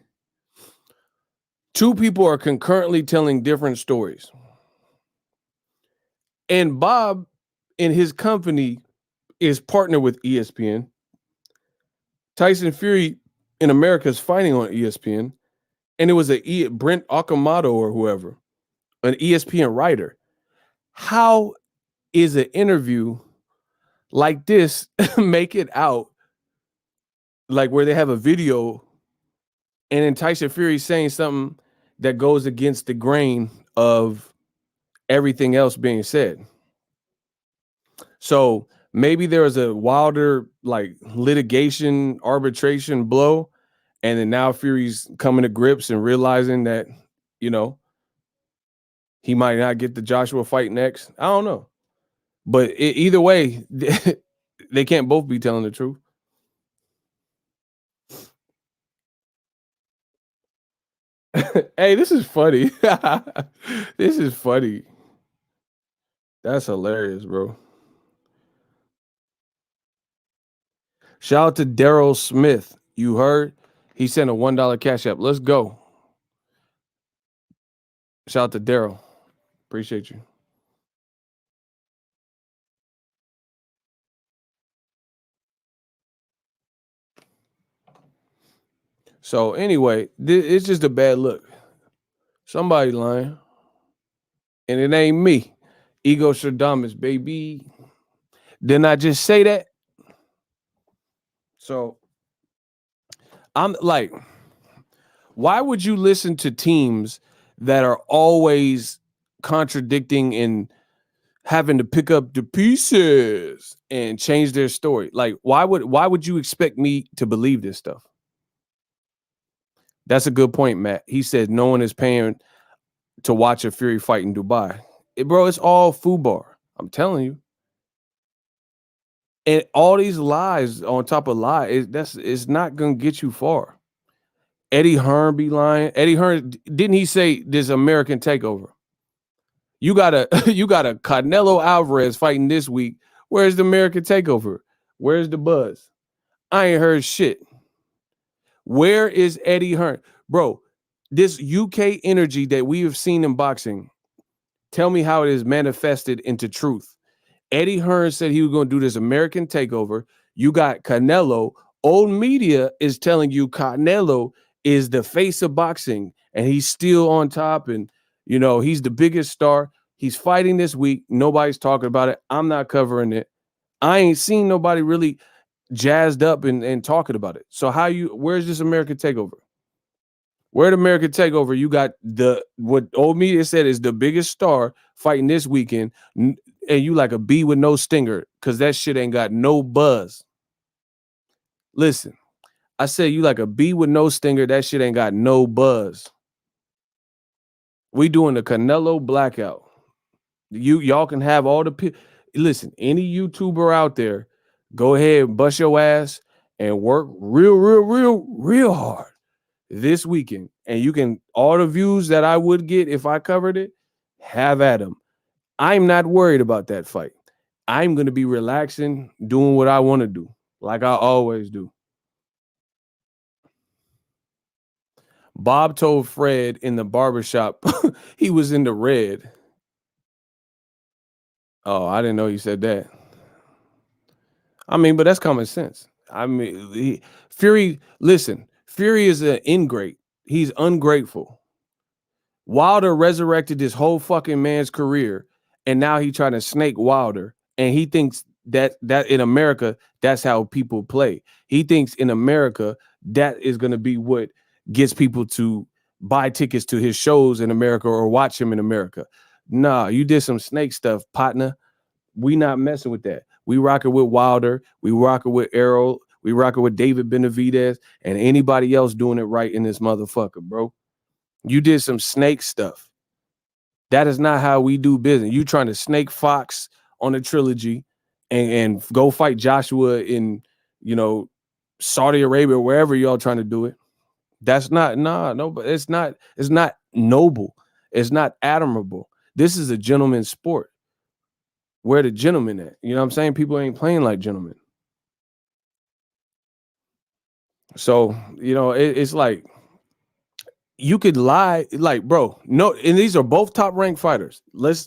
two people are concurrently telling different stories. And Bob and his company is partnered with ESPN. Tyson Fury in America is fighting on ESPN. And it was Brent Okamoto or whoever, an ESPN writer. How is an interview like this make it out like where they have a video and then Tyson Fury saying something that goes against the grain of everything else being said? So maybe there was a wilder like litigation arbitration blow, and then now Fury's coming to grips and realizing that, you know, he might not get the Joshua fight next. I don't know. But either way, they can't both be telling the truth. Hey, this is funny. This is funny. That's hilarious, bro. Shout out to Daryl Smith. You heard? He sent a $1 cash app. Let's go. Shout out to Daryl. Appreciate you. So anyway, it's just a bad look. Somebody lying. And it ain't me. Ego Stradamus, baby. Didn't I just say that? So I'm like, why would you listen to teams that are always contradicting and having to pick up the pieces and change their story? Like, why would you expect me to believe this stuff? That's a good point, Matt. He said no one is paying to watch a Fury fight in Dubai. Bro, it's all FUBAR. I'm telling you. And all these lies on top of lies, it's not gonna get you far. Eddie Hearn be lying. Eddie Hearn, didn't he say this American takeover? You got a you got a Canelo Alvarez fighting this week. Where's the American takeover? Where's the buzz? I ain't heard shit. Where is Eddie Hearn? Bro, this UK energy that we have seen in boxing, tell me how it is manifested into truth. Eddie Hearn said he was going to do this American takeover. You got Canelo. Old media is telling you Canelo is the face of boxing and he's still on top. And, you know, he's the biggest star. He's fighting this week. Nobody's talking about it. I'm not covering it. I ain't seen nobody really jazzed up and talking about it. So where's this American takeover? Where at American Takeover, you got what old media said is the biggest star fighting this weekend, and you like a bee with no stinger because that shit ain't got no buzz. Listen, I said you like a bee with no stinger. That shit ain't got no buzz. We doing the Canelo blackout. Y'all can have all the listen. Any YouTuber out there, go ahead and bust your ass and work real hard this weekend, and you can all the views that I would get if I covered it, have at them. I'm not worried about that fight. I'm going to be relaxing, doing what I want to do, like I always do. Bob told Fred in the barbershop he was in the red. Oh, I didn't know you said that. I mean, but that's common sense. I mean, Fury, listen, Fury is an ingrate. He's ungrateful. Wilder resurrected this whole fucking man's career, and now he trying to snake Wilder, and he thinks that in America, that's how people play. He thinks in America that is going to be what gets people to buy tickets to his shows in America or watch him in America. Nah, you did some snake stuff, partner. We not messing with that. We rocking with Wilder. We rocking with Errol. We rocking with David Benavidez and anybody else doing it right in this motherfucker, bro. You did some snake stuff. That is not how we do business. You trying to snake Fox on a trilogy and go fight Joshua in, you know, Saudi Arabia, wherever y'all trying to do it. That's not, no, but it's not noble. It's not admirable. This is a gentleman's sport. Where the gentlemen at? You know what I'm saying? People ain't playing like gentlemen. So, you know, it's like you could lie, like, bro. No, and these are both top ranked fighters. Let's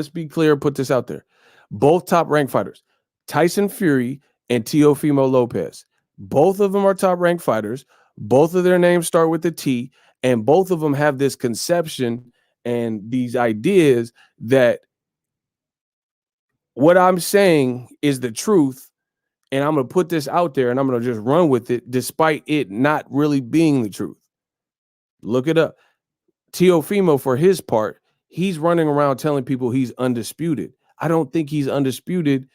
be clear, put this out there. Both top ranked fighters. Tyson Fury and Teofimo Lopez. Both of them are top ranked fighters. Both of their names start with the T, and both of them have this conception and these ideas that what I'm saying is the truth, and I'm going to put this out there and I'm going to just run with it despite it not really being the truth. Look it up. Teofimo, for his part, he's running around telling people he's undisputed. I don't think he's undisputed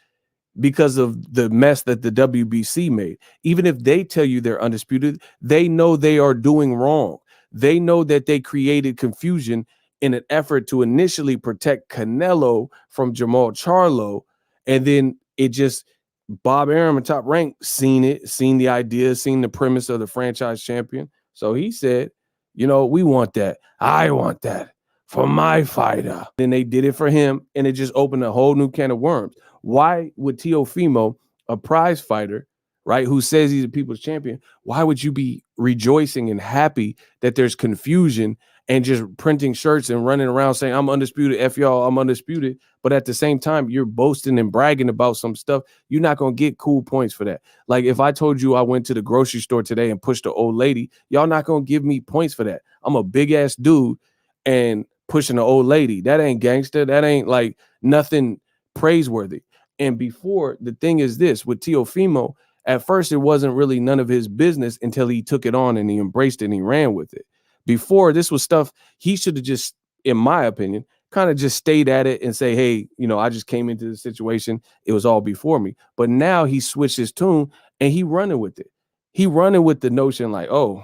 because of the mess that the WBC made. Even if they tell you they're undisputed, they know they are doing wrong. They know that they created confusion in an effort to initially protect Canelo from Jamal Charlo, and then it just Bob Arum and Top Rank seen it, seen the idea, seen the premise of the franchise champion. So he said, you know, we want that. I want that for my fighter. Then they did it for him, and it just opened a whole new can of worms. Why would Teofimo, a prize fighter, right, who says he's a people's champion, why would you be rejoicing and happy that there's confusion and just printing shirts and running around saying, I'm undisputed, F y'all, I'm undisputed. But at the same time, you're boasting and bragging about some stuff. You're not going to get cool points for that. Like if I told you I went to the grocery store today and pushed an old lady, y'all not going to give me points for that. I'm a big ass dude and pushing an old lady. That ain't gangster. That ain't like nothing praiseworthy. And before, the thing is this, with Teofimo, at first it wasn't really none of his business until he took it on and he embraced it and he ran with it. Before, this was stuff he should have just, in my opinion, kind of just stayed at it and say, hey, you know, I just came into the situation. It was all before me. But now he switched his tune and he running with it. He running with the notion like, oh,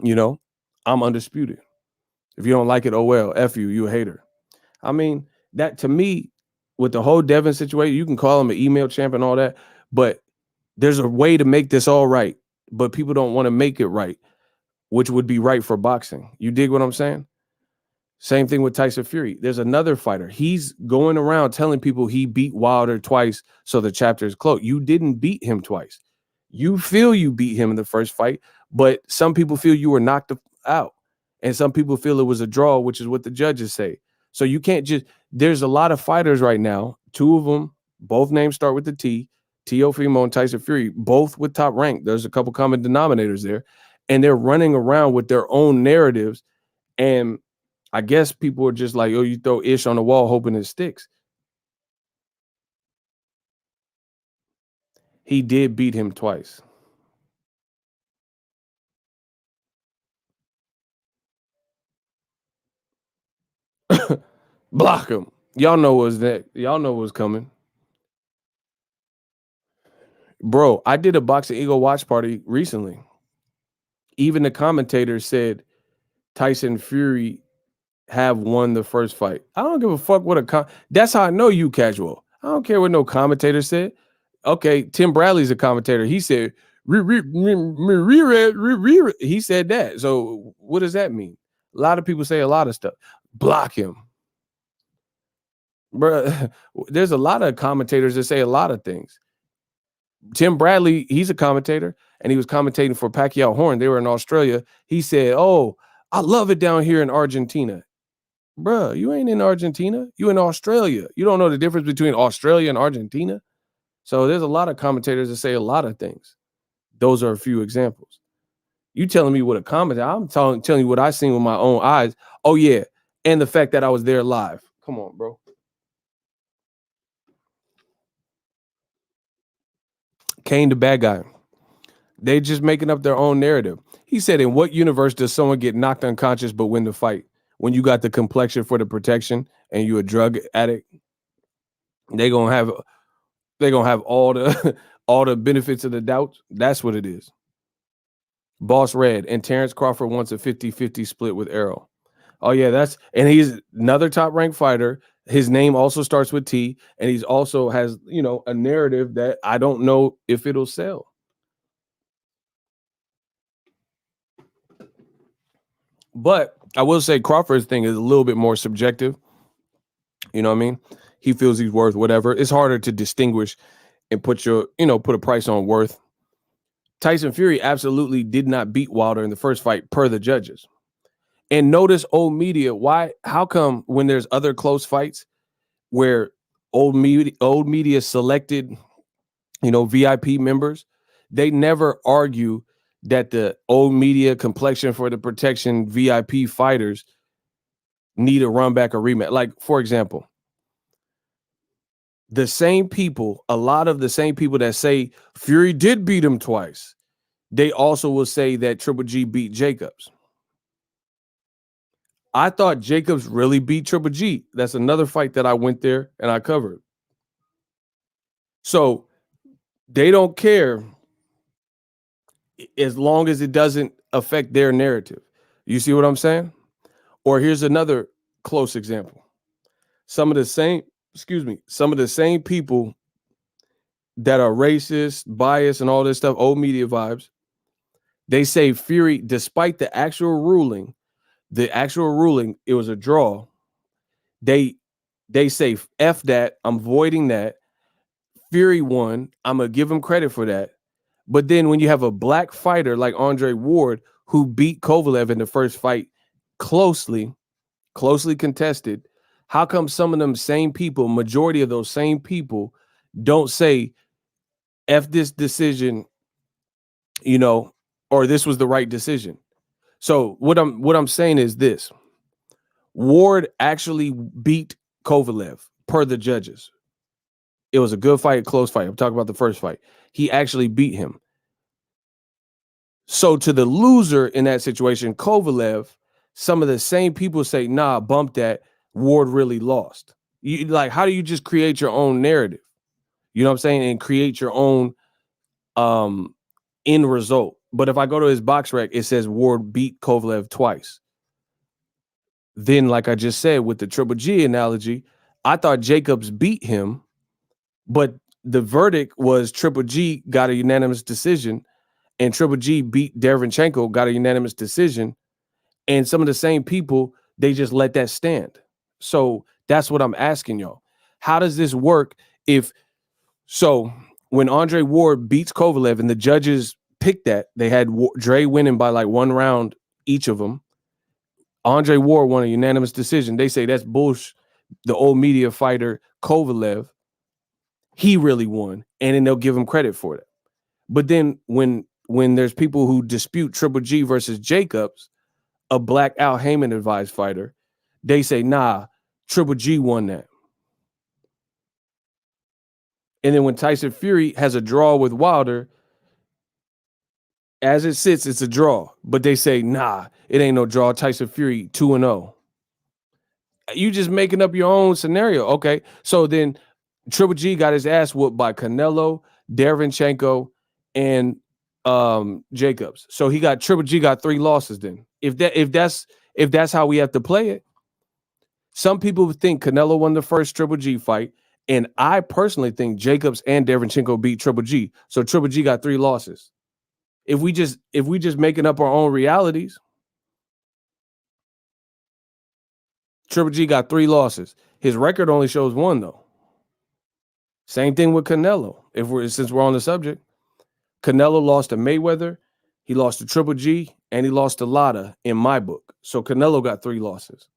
you know, I'm undisputed. If you don't like it, oh well, F you, you a hater. I mean, that to me, with the whole Devin situation, you can call him an email champ and all that, but there's a way to make this all right. But people don't want to make it right, which would be right for boxing. You dig what I'm saying? Same thing with Tyson Fury. There's another fighter. He's going around telling people he beat Wilder twice, so the chapter is closed. You didn't beat him twice. You feel you beat him in the first fight, but some people feel you were knocked out. And some people feel it was a draw, which is what the judges say. So you can't just, there's a lot of fighters right now. Two of them, both names start with the T, Teofimo and Tyson Fury, both with top rank. There's a couple common denominators there. And they're running around with their own narratives. And I guess people are just like, oh, you throw ish on the wall hoping it sticks. He did beat him twice. Block him. Y'all know what's that. Y'all know what's coming. Bro, I did a Boxingego watch party recently. Even the commentators said Tyson Fury have won the first fight. I don't give a fuck what that's how I know you casual. I don't care what no commentator said. Okay, Tim Bradley's a commentator. He said he said that. So what does that mean? A lot of people say a lot of stuff. Block him. Bro, there's a lot of commentators that say a lot of things. Tim Bradley, he's a commentator, and he was commentating for Pacquiao Horn. They were in Australia. He said, oh, I love it down here in Argentina. Bruh, you ain't in Argentina. You in Australia. You don't know the difference between Australia and Argentina. So there's a lot of commentators that say a lot of things. Those are a few examples. You telling me what a commentator? I'm telling you what I seen with my own eyes. Oh yeah, and the fact that I was there live. Come on, bro. Kane the bad guy. They just making up their own narrative. He said, "In what universe does someone get knocked unconscious but win the fight? When you got the complexion for the protection and you a drug addict, they gonna have all the all the benefits of the doubt. That's what it is." Boss Red and Terrence Crawford wants a 50-50 split with Errol. Oh yeah, and he's another top ranked fighter. His name also starts with T, and he's also has a narrative that I don't know if it'll sell. But I will say Crawford's thing is a little bit more subjective. You know what I mean? He feels he's worth whatever. It's harder to distinguish and put a price on worth. Tyson Fury absolutely did not beat Wilder in the first fight per the judges. And notice old media, how come when there's other close fights where old media selected, VIP members, they never argue that the old media complexion for the protection VIP fighters need a run back or rematch. Like, for example, a lot of the same people that say Fury did beat him twice, they also will say that Triple G beat Jacobs. I thought Jacobs really beat Triple G. That's another fight that I went there and I covered. So they don't care as long as it doesn't affect their narrative. You see what I'm saying? Or here's another close example. Some of the same people that are racist, biased, and all this stuff, old media vibes, they say Fury, despite the actual ruling, it was a draw. They say, F that, I'm voiding that. Fury won. I'm going to give him credit for that. But then when you have a black fighter like Andre Ward, who beat Kovalev in the first fight closely contested, how come some of them same people, majority of those same people, don't say, F this decision, or this was the right decision? So what I'm saying is this. Ward actually beat Kovalev per the judges. It was a good fight, close fight. I'm talking about the first fight. He actually beat him. So to the loser in that situation, Kovalev, some of the same people say, nah, bump that. Ward really lost. How do you just create your own narrative? You know what I'm saying? And create your own end result. But if I go to his box rec, it says Ward beat Kovalev twice. Then, like I just said, with the Triple G analogy, I thought Jacobs beat him, but the verdict was Triple G got a unanimous decision, and Triple G beat Derevyanchenko, got a unanimous decision. And some of the same people, they just let that stand. So that's what I'm asking y'all. How does this work when Andre Ward beats Kovalev and the judges picked that, they had Dre winning by like 1 round each of them. Andre Ward won a unanimous decision. They say that's bullshit. The old media fighter Kovalev, he really won, and then they'll give him credit for it. But then when there's people who dispute Triple G versus Jacobs, a black Al Heyman advised fighter, they say, nah, Triple G won that. And then when Tyson Fury has a draw with Wilder, as it sits, it's a draw. But they say, nah, it ain't no draw. Tyson Fury 2-0. You just making up your own scenario. Okay. So then Triple G got his ass whooped by Canelo, Derevyanchenko, and Jacobs. So Triple G got 3 losses then. If that's how we have to play it. Some people think Canelo won the first Triple G fight, and I personally think Jacobs and Derevyanchenko beat Triple G. So Triple G got 3 losses. If we just making up our own realities, Triple G got 3 losses. His record only shows 1 though. Same thing with Canelo. Since we're on the subject, Canelo lost to Mayweather, he lost to Triple G, and he lost to Lotta in my book. So Canelo got 3 losses.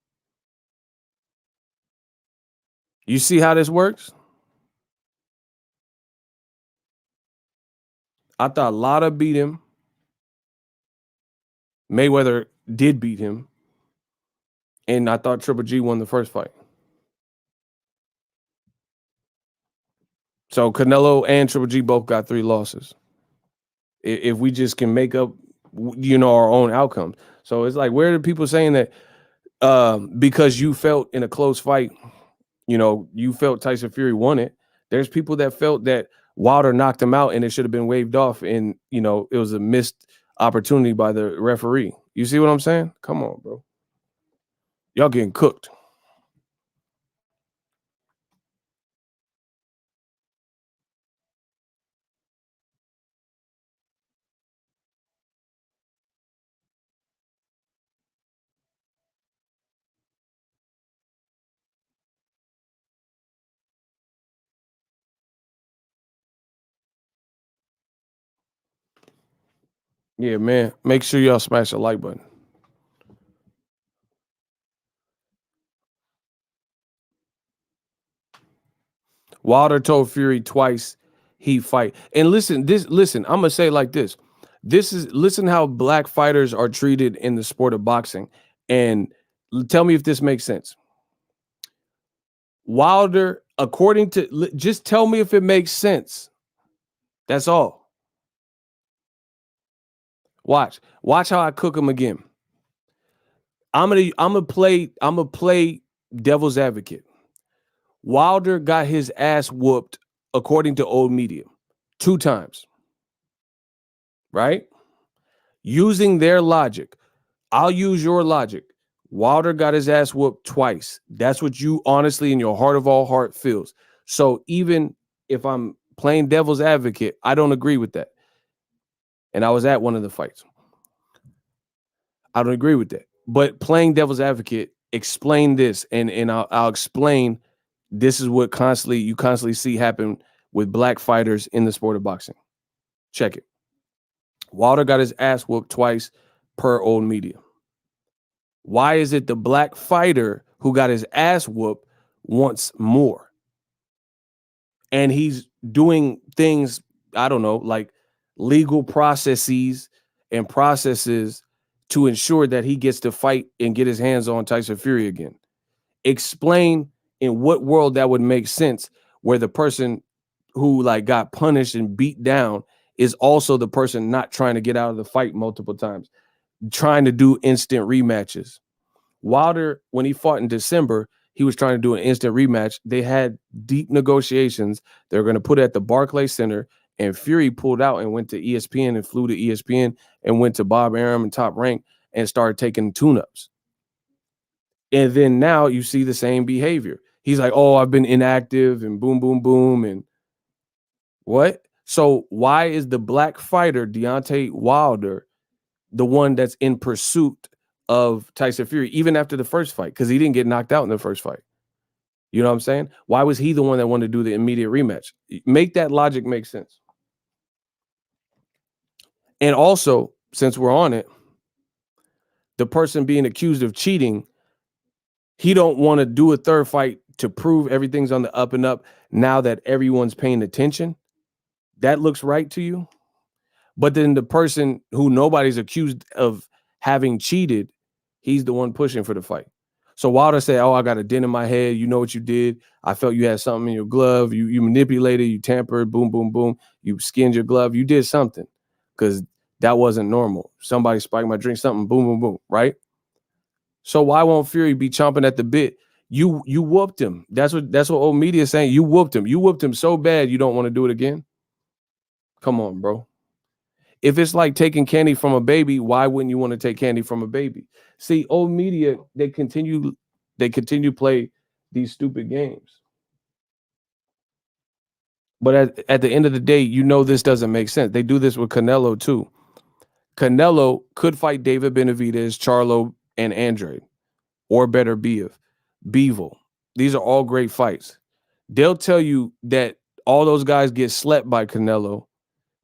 You see how this works? I thought Lotta beat him. Mayweather did beat him. And I thought Triple G won the first fight. So Canelo and Triple G both got 3 losses. If we just can make up, our own outcomes. So it's like, where are the people saying that because you felt in a close fight, you felt Tyson Fury won it. There's people that felt that Wilder knocked him out and it should have been waved off, and it was a missed opportunity by the referee. You see what I'm saying? Come on, bro. Y'all getting cooked. Yeah, man. Make sure y'all smash the like button. Wilder told Fury twice he fight. And listen, I'm gonna say it like this. Listen how black fighters are treated in the sport of boxing. And tell me if this makes sense. Wilder, just tell me if it makes sense. That's all. Watch how I cook him again. I'm gonna play devil's advocate. Wilder got his ass whooped, according to old media, 2 times. Right? Using their logic. I'll use your logic. Wilder got his ass whooped twice. That's what you honestly in your heart of all heart feels. So even if I'm playing devil's advocate, I don't agree with that. And I was at one of the fights. I don't agree with that. But playing devil's advocate, explain this, and I'll explain. This is what you constantly see happen with black fighters in the sport of boxing. Check it. Wilder got his ass whooped twice per old media. Why is it the black fighter who got his ass whooped wants more? And he's doing things, I don't know, like legal processes to ensure that he gets to fight and get his hands on Tyson Fury again. Explain in what world that would make sense, where the person who got punished and beat down is also the person not trying to get out of the fight multiple times, trying to do instant rematches. Wilder, when he fought in December, he was trying to do an instant rematch. They had deep negotiations. They were going to put it at the Barclays Center, and Fury pulled out and went to ESPN and flew to ESPN and went to Bob Arum and Top Rank and started taking tune-ups. And then now you see the same behavior. He's like, oh, I've been inactive and boom, boom, boom. And what? So why is the black fighter, Deontay Wilder, the one that's in pursuit of Tyson Fury, even after the first fight? Because he didn't get knocked out in the first fight. You know what I'm saying? Why was he the one that wanted to do the immediate rematch? Make that logic make sense. And also, since we're on it, the person being accused of cheating, he don't want to do a third fight to prove everything's on the up and up now that everyone's paying attention. That looks right to you. But then the person who nobody's accused of having cheated, he's the one pushing for the fight. So Wilder said, oh, I got a dent in my head. You know what you did? I felt you had something in your glove. You manipulated, you tampered, boom, boom, boom. You skinned your glove. You did something because that wasn't normal. Somebody spiked my drink, something, boom, boom, boom, right? So why won't Fury be chomping at the bit? You whooped him. That's what old media is saying. You whooped him. You whooped him so bad you don't want to do it again. Come on, bro. If it's like taking candy from a baby, why wouldn't you want to take candy from a baby? See, old media, they continue to play these stupid games. But at the end of the day, this doesn't make sense. They do this with Canelo too. Canelo could fight David Benavidez, Charlo, and Andrade, or better, Bivol. These are all great fights. They'll tell you that all those guys get slept by Canelo.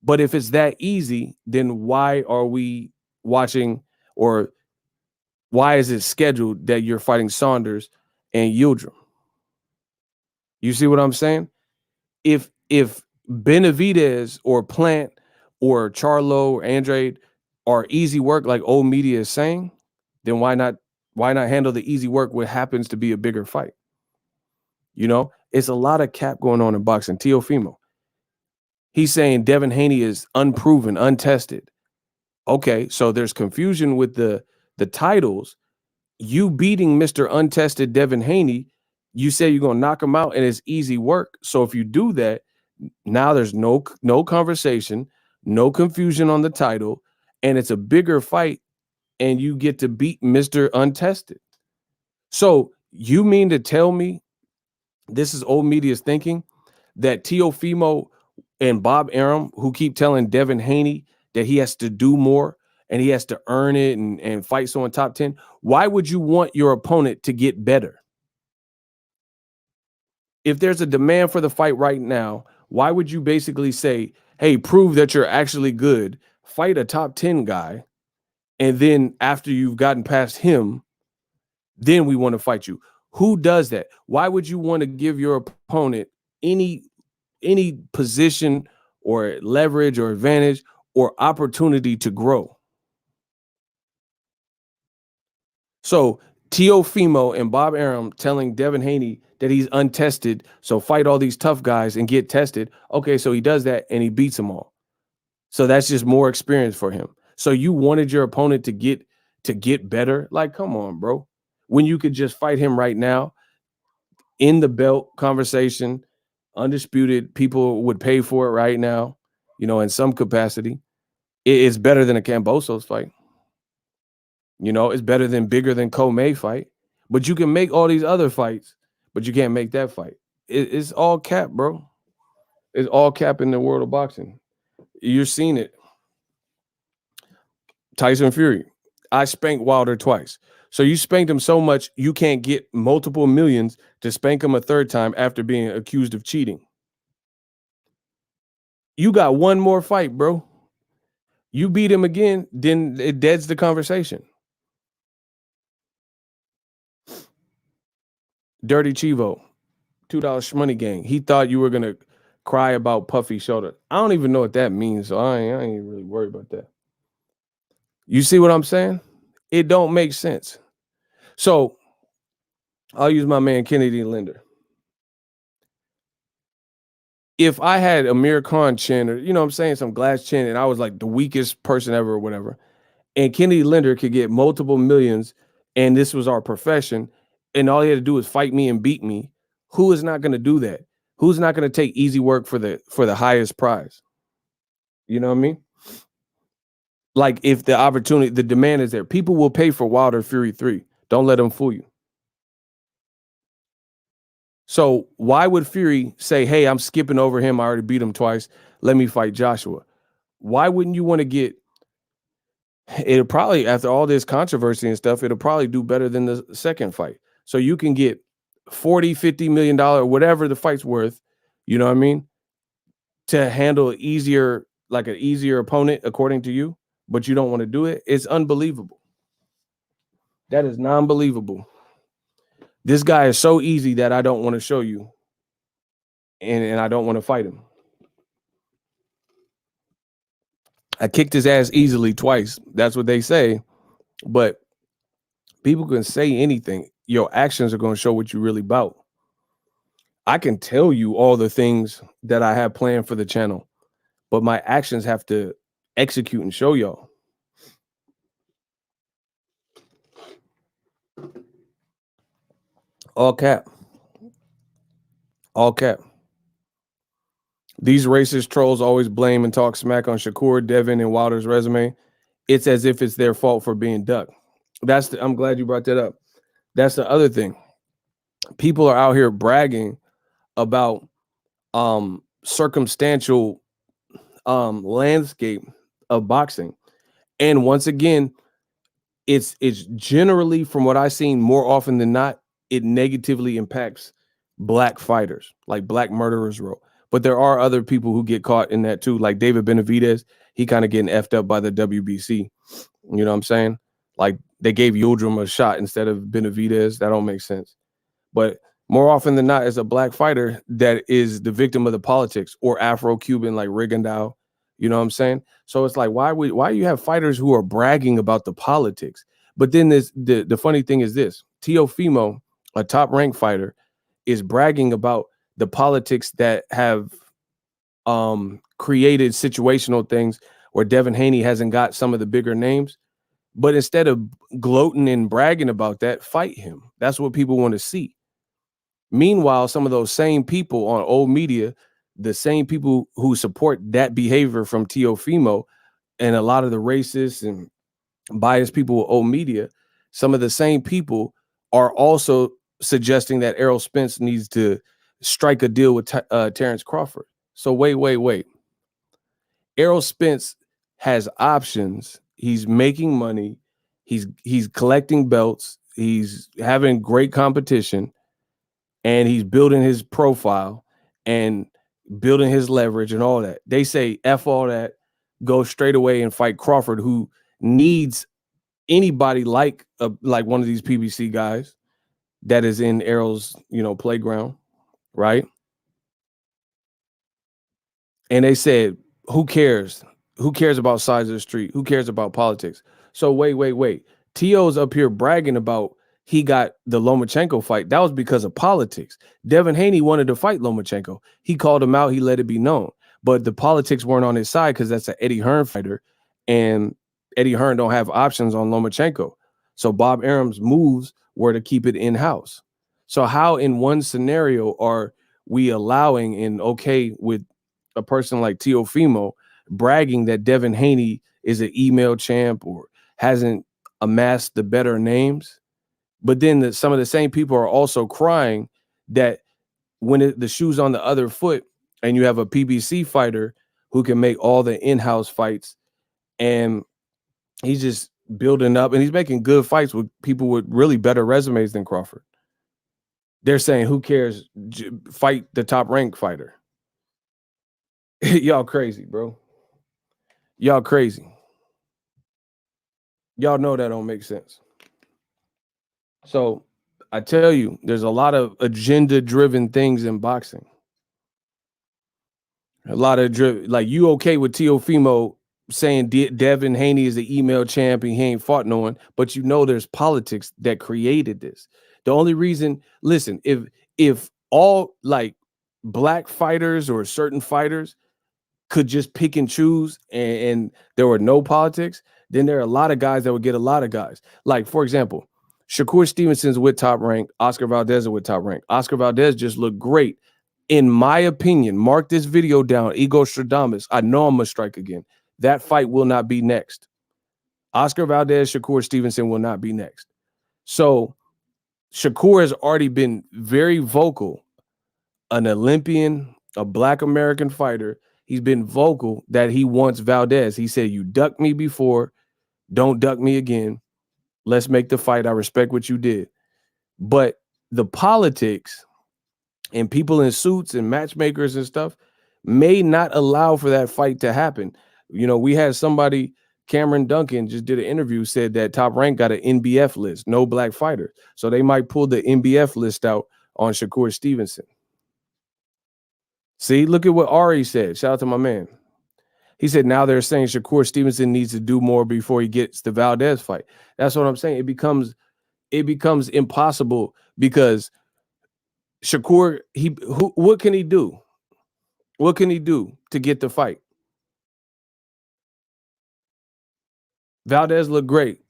But if it's that easy, then why are we watching, or why is it scheduled that you're fighting Saunders and Yildirim? You see what I'm saying? If Benavidez or Plant or Charlo or Andrade are easy work, like old media is saying, then why not handle the easy work what happens to be a bigger fight? You know, it's a lot of cap going on in boxing. Teofimo, he's saying Devin Haney is unproven, untested. Okay, so there's confusion with the titles. You beating Mr. Untested Devin Haney, you say you're gonna knock him out and it's easy work. So if you do that, now there's no conversation, no confusion on the title, and it's a bigger fight, and you get to beat Mr. Untested. So you mean to tell me this is old media's thinking that Teofimo and Bob Arum, who keep telling Devin Haney that he has to do more and he has to earn it and fight someone top 10, why would you want your opponent to get better? If there's a demand for the fight right now, why would you basically say, hey, prove that you're actually good, fight a top 10 guy, and then after you've gotten past him, then we want to fight you? Who does that? Why would you want to give your opponent any position or leverage or advantage or opportunity to grow? So Teofimo and Bob Arum telling Devin Haney that he's untested, so fight all these tough guys and get tested. Okay, so he does that and he beats them all. So that's just more experience for him. So you wanted your opponent to get better? Like, come on, bro. When you could just fight him right now in the belt conversation, undisputed, people would pay for it right now, in some capacity. It's better than a Kambosos fight. It's better than bigger than Co-May fight. But you can make all these other fights, but you can't make that fight. It's all cap, bro. It's all cap in the world of boxing. You're seeing it. Tyson Fury. I spanked Wilder twice. So you spanked him so much, you can't get multiple millions to spank him a third time after being accused of cheating. You got one more fight, bro. You beat him again, then it deads the conversation. Dirty Chivo, $2 money gang. He thought you were going to cry about puffy shoulder. I don't even know what that means, so I ain't really worried about that. You see what I'm saying? It don't make sense. So I'll use my man Kennedy Linder. If I had Amir Khan chin, or some glass chin, and I was like the weakest person ever or whatever, and Kennedy Linder could get multiple millions, and this was our profession, and all he had to do was fight me and beat me, who is not going to do that? Who's not going to take easy work for the highest prize? You know what I mean? Like, if the opportunity, the demand is there, people will pay for Wilder Fury 3. Don't let them fool you. So why would Fury say, hey, I'm skipping over him, I already beat him twice, let me fight Joshua? Why wouldn't you want to get, it'll probably, after all this controversy and stuff, it'll probably do better than the second fight. So you can get $40-50 million, whatever the fight's worth, you know what I mean, to handle an easier opponent according to you, but you don't want to do it. It's unbelievable. That is non-believable. This guy is so easy that I don't want to show you, and I don't want to fight him. I kicked his ass easily twice. That's what they say. But people can say anything. Your actions are going to show what you're really about. I can tell you all the things that I have planned for the channel, but my actions have to execute and show y'all. All cap. All cap. These racist trolls always blame and talk smack on Shakur, Devin, and Wilder's resume. It's as if it's their fault for being ducked. I'm glad you brought that up. That's the other thing. People are out here bragging about circumstantial landscape of boxing. And once again, it's generally, from what I've seen, more often than not, it negatively impacts black fighters, like Black Murderers Row. But there are other people who get caught in that too, like David Benavidez. He kind of getting effed up by the WBC. You know what I'm saying? Like, they gave Yildirim a shot instead of Benavidez. That don't make sense. But More often than not, it's a black fighter that is the victim of the politics, or Afro-Cuban like Rigondeaux. You know what I'm saying? So it's like, why you have fighters who are bragging about the politics? But then the funny thing is this: Teofimo, a top ranked fighter, is bragging about the politics that have created situational things where Devin Haney hasn't got some of the bigger names. But instead of gloating and bragging about that, fight him. That's what people want to see. Meanwhile, some of those same people on old media, the same people who support that behavior from Teofimo and a lot of the racist and biased people with old media, some of the same people are also suggesting that Errol Spence needs to strike a deal with Terrence Crawford. So wait. Errol Spence has options. He's making money. He's collecting belts. He's having great competition, and he's building his profile and building his leverage and all that. They say F all that, go straight away and fight Crawford, who needs anybody like one of these PBC guys that is in Errol's, playground, right? And they said, who cares? Who cares about size of the street? Who cares about politics? So wait. T.O.'s up here bragging about he got the Lomachenko fight. That was because of politics. Devin Haney wanted to fight Lomachenko. He called him out. He let it be known. But the politics weren't on his side because that's an Eddie Hearn fighter. And Eddie Hearn don't have options on Lomachenko. So Bob Arum's moves were to keep it in-house. So how in one scenario are we allowing and okay with a person like Teofimo bragging that Devin Haney is an email champ or hasn't amassed the better names? But then some of the same people are also crying that when the shoe's on the other foot and you have a PBC fighter who can make all the in-house fights and he's just building up and he's making good fights with people with really better resumes than Crawford. They're saying, who cares? Fight the top ranked fighter. Y'all crazy, bro. Y'all crazy. Y'all know that don't make sense. So I tell you, there's a lot of agenda-driven things in boxing. A lot of like, you okay with Teofimo saying Devin Haney is an email champ and he ain't fought no one, but you know there's politics that created this. The only reason, listen, if all like black fighters or certain fighters could just pick and choose and there were no politics, then there are a lot of guys that would get a lot of guys. Like, for example, Shakur Stevenson's with Top Rank, Oscar Valdez is with Top Rank. Oscar Valdez just looked great. In my opinion, mark this video down, Ego Stradamus. I know I'm going to strike again. That fight will not be next. Oscar Valdez, Shakur Stevenson will not be next. So Shakur has already been very vocal, an Olympian, a black American fighter. He's been vocal that he wants Valdez. He said, you ducked me before. Don't duck me again. Let's make the fight. I respect what you did. But the politics and people in suits and matchmakers and stuff may not allow for that fight to happen. You know, we had somebody, Cameron Duncan, just did an interview, said that Top Rank got an NBF list, no black fighter. So they might pull the NBF list out on Shakur Stevenson. See, look at what Ari said. Shout out to my man. He said now they're saying Shakur Stevenson needs to do more before he gets the Valdez fight. That's what I'm saying. It becomes impossible because Shakur, what can he do? What can he do to get the fight? Valdez looked great.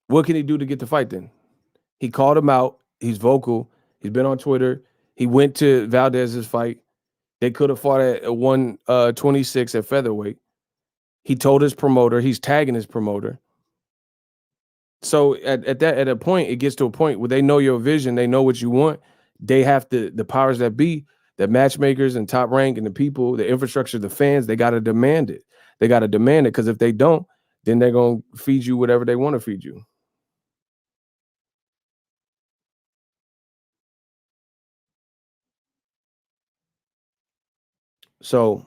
What can he do to get the fight then? He called him out. He's vocal. He's been on Twitter. He went to Valdez's fight. They could have fought at 126 at featherweight. He told his promoter, he's tagging his promoter. So at a point, it gets to a point where they know your vision, they know what you want. They have to, the powers that be, the matchmakers and Top Rank and the people, the infrastructure, the fans, they got to demand it. They got to demand it because if they don't, then they're going to feed you whatever they want to feed you. So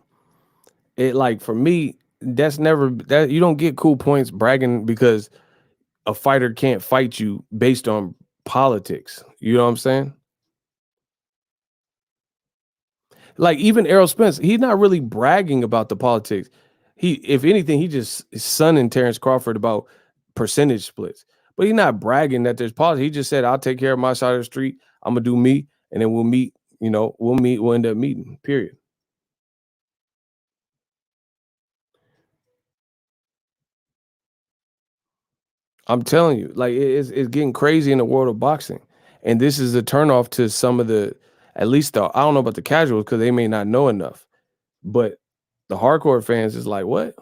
it, like, for me, that's never, that you don't get cool points bragging because a fighter can't fight you based on politics. You know what I'm saying? Like even Errol Spence, he's not really bragging about the politics. If anything, he just is sunning Terrence Crawford about percentage splits. But he's not bragging that there's politics. He just said, "I'll take care of my side of the street. I'm gonna do me, and then we'll meet. We'll meet. We'll end up meeting. Period." I'm telling you, like it's getting crazy in the world of boxing, and this is a turnoff to some of the, at least the I don't know about the casuals because they may not know enough, but the hardcore fans is like, what?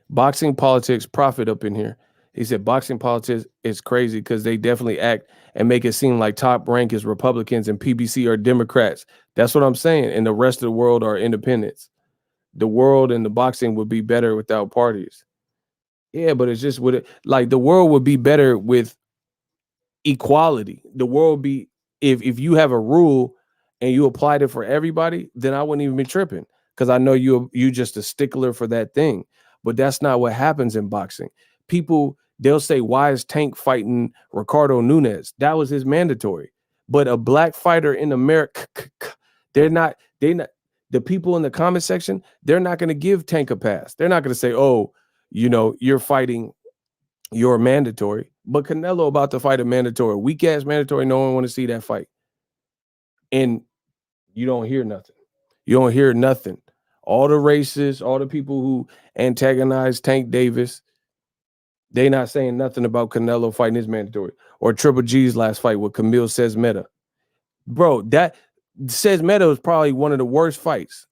Boxing politics profit up in here. He said boxing politics is crazy because they definitely act and make it seem like Top Rank is Republicans and PBC are Democrats. That's what I'm saying. And the rest of the world are independents. The world and the boxing would be better without parties. Yeah, but it's just like the world would be better with equality. The world be if you have a rule and you applied it for everybody, then I wouldn't even be tripping because I know you just a stickler for that thing. But that's not what happens in boxing. People they'll say, "Why is Tank fighting Ricardo Nunes?" That was his mandatory. But a black fighter in America, they're not the people in the comment section. They're not going to give Tank a pass. They're not going to say, "Oh, you're fighting." You're mandatory, but Canelo about to fight a mandatory, weak ass mandatory. No one want to see that fight, and you don't hear nothing. You don't hear nothing. All the racists, all the people who antagonize Tank Davis, they not saying nothing about Canelo fighting his mandatory or Triple G's last fight with Camille Says Meta. Bro, that Says Meta was probably one of the worst fights.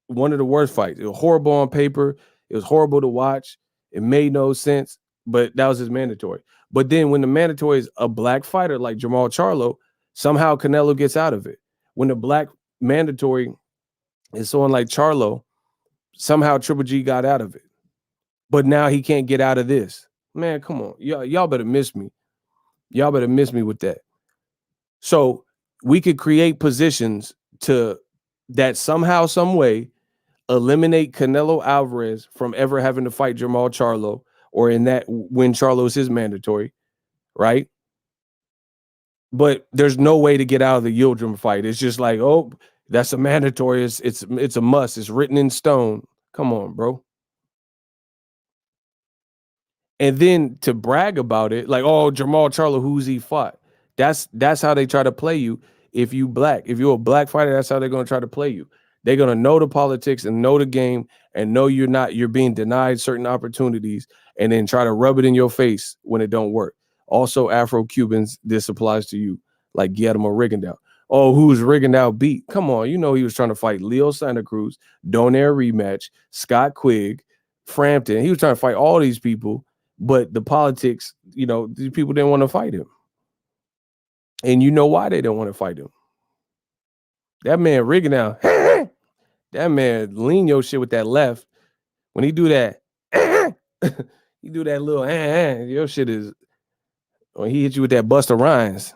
One of the worst fights. It was horrible on paper. It was horrible to watch. It made no sense, but that was his mandatory. But then when the mandatory is a black fighter like Jamal Charlo, somehow Canelo gets out of it. When the black mandatory is someone like Charlo, somehow Triple G got out of it. But now he can't get out of this. Man, come on. Y'all better miss me. Y'all better miss me with that. So we could create positions to that somehow, some way eliminate Canelo Alvarez from ever having to fight Jamal Charlo, or in that when Charlo is his mandatory, right? But there's no way to get out of the Yildirim fight. It's just like, oh, that's a mandatory. It's a must. It's written in stone. Come on, bro. And then to brag about it, like, oh, Jamal Charlo, who's he fought? That's how they try to play you. If you're a black fighter, that's how they're gonna try to play you. They're gonna know the politics and know the game and know you're being denied certain opportunities and then try to rub it in your face when it don't work. Also, Afro-Cubans, this applies to you, like Guillermo Rigondeaux. Oh, who's Rigondeaux beat? Come on, he was trying to fight Leo Santa Cruz, Donaire rematch, Scott Quigg, Frampton. He was trying to fight all these people, but the politics, these people didn't want to fight him. And you know why they don't want to fight him. That man Rigondeaux, that man lean your shit with that left. When he do that, he do that little your shit is, when he hit you with that Busta Rhymes,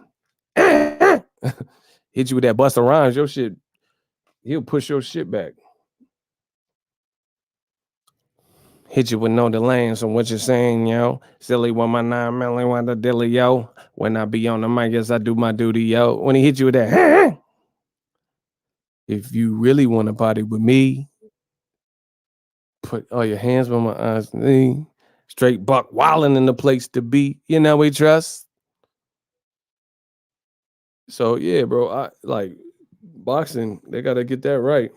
hit you with that Busta Rhymes, your shit, he'll push your shit back. Hit you with no delay. So what you're saying, yo? Silly with my 9 million, want the dilly, yo. When I be on the mic, yes, I do my duty, yo. When he hit you with that, if you really want to party with me, put all your hands on my eyes, knee. Straight buck wilding in the place to be. We trust. So yeah, bro. I like boxing. They gotta get that right.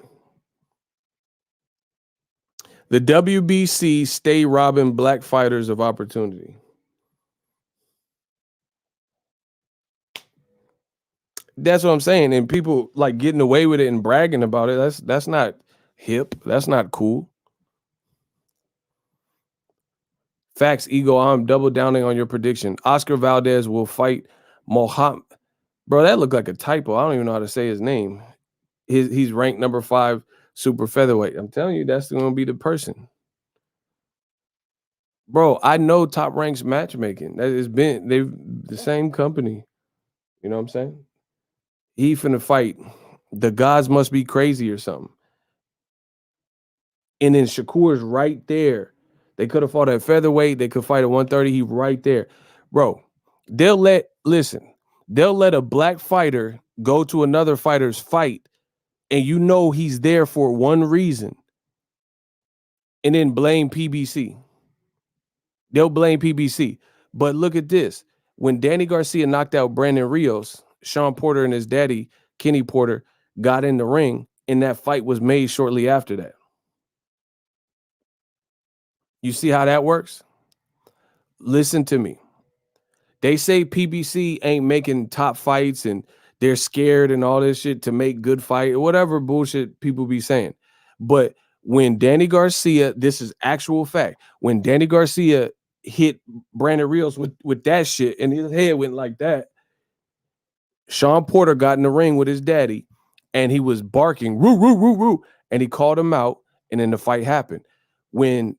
The WBC stay robbing black fighters of opportunity. That's what I'm saying. And people like getting away with it and bragging about it. That's not hip. That's not cool. Facts, Ego. I'm double downing on your prediction. Oscar Valdez will fight Mohammed. Bro, that looked like a typo. I don't even know how to say his name. He's ranked number 5 super featherweight. I'm telling you, that's going to be the person. Bro, I know Top Rank's matchmaking. They've the same company. You know what I'm saying? He finna fight. The gods must be crazy or something. And then Shakur's right there. They could have fought at featherweight. They could fight at 130. He right there. Bro, they'll let a black fighter go to another fighter's fight and you know he's there for one reason and then blame PBC. They'll blame PBC. But look at this. When Danny Garcia knocked out Brandon Rios, Sean Porter and his daddy, Kenny Porter, got in the ring, and that fight was made shortly after that. You see how that works? Listen to me. They say PBC ain't making top fights and they're scared and all this shit to make good fight or whatever bullshit people be saying. But when Danny Garcia, this is actual fact, when Danny Garcia hit Brandon Rios with that shit and his head went like that, Sean Porter got in the ring with his daddy and he was barking, woo, woo, woo, woo, and he called him out and then the fight happened. When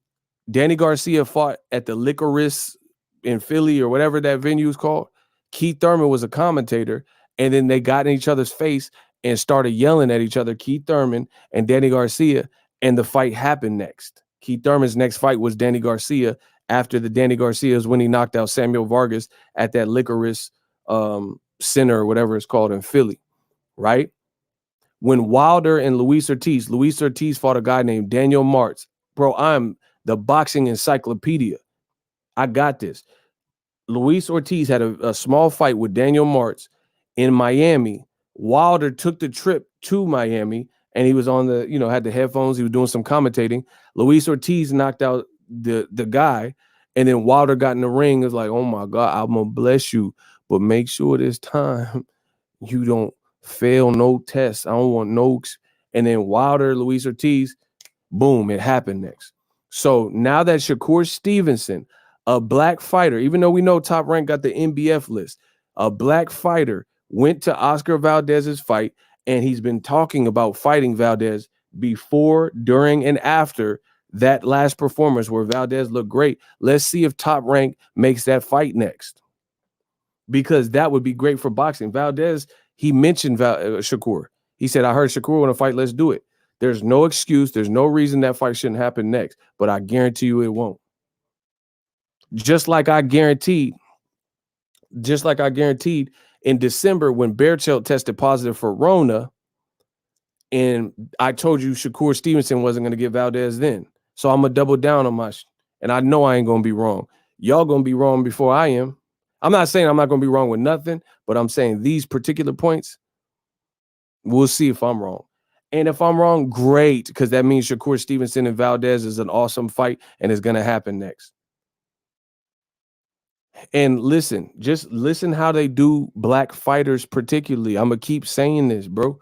Danny Garcia fought at the Licorice in Philly or whatever that venue is called, Keith Thurman was a commentator, and then they got in each other's face and started yelling at each other, Keith Thurman and Danny Garcia, and the fight happened next. Keith Thurman's next fight was Danny Garcia after the Danny Garcia's when he knocked out Samuel Vargas at that Licorice Center or whatever it's called in Philly, right? When Wilder and Luis Ortiz fought a guy named Daniel Martz. Bro, I'm the boxing encyclopedia. I got this. Luis Ortiz had a small fight with Daniel Martz in Miami. Wilder took the trip to Miami and he was on the, had the headphones. He was doing some commentating. Luis Ortiz knocked out the guy, and then Wilder got in the ring. It was like, oh my God, I'm going to bless you, but make sure this time you don't fail no tests. I don't want no. And then Wilder, Luis Ortiz, boom, it happened next. So now that Shakur Stevenson, a black fighter, even though we know Top Rank got the NBF list, a black fighter went to Oscar Valdez's fight, and he's been talking about fighting Valdez before, during, and after that last performance where Valdez looked great. Let's see if Top Rank makes that fight next, because that would be great for boxing. Valdez, he mentioned Shakur. He said, I heard Shakur want to fight. Let's do it. There's no excuse. There's no reason that fight shouldn't happen next, but I guarantee you it won't. Just like I guaranteed in December when Berchelt tested positive for Rona, and I told you Shakur Stevenson wasn't going to get Valdez then. So I'm going to double down on my and I know I ain't going to be wrong. Y'all going to be wrong before I am. I'm not saying I'm not going to be wrong with nothing, but I'm saying these particular points, we'll see if I'm wrong. And if I'm wrong, great, because that means Shakur Stevenson and Valdez is an awesome fight and it's going to happen next. And listen, just listen how they do black fighters particularly. I'm going to keep saying this, bro.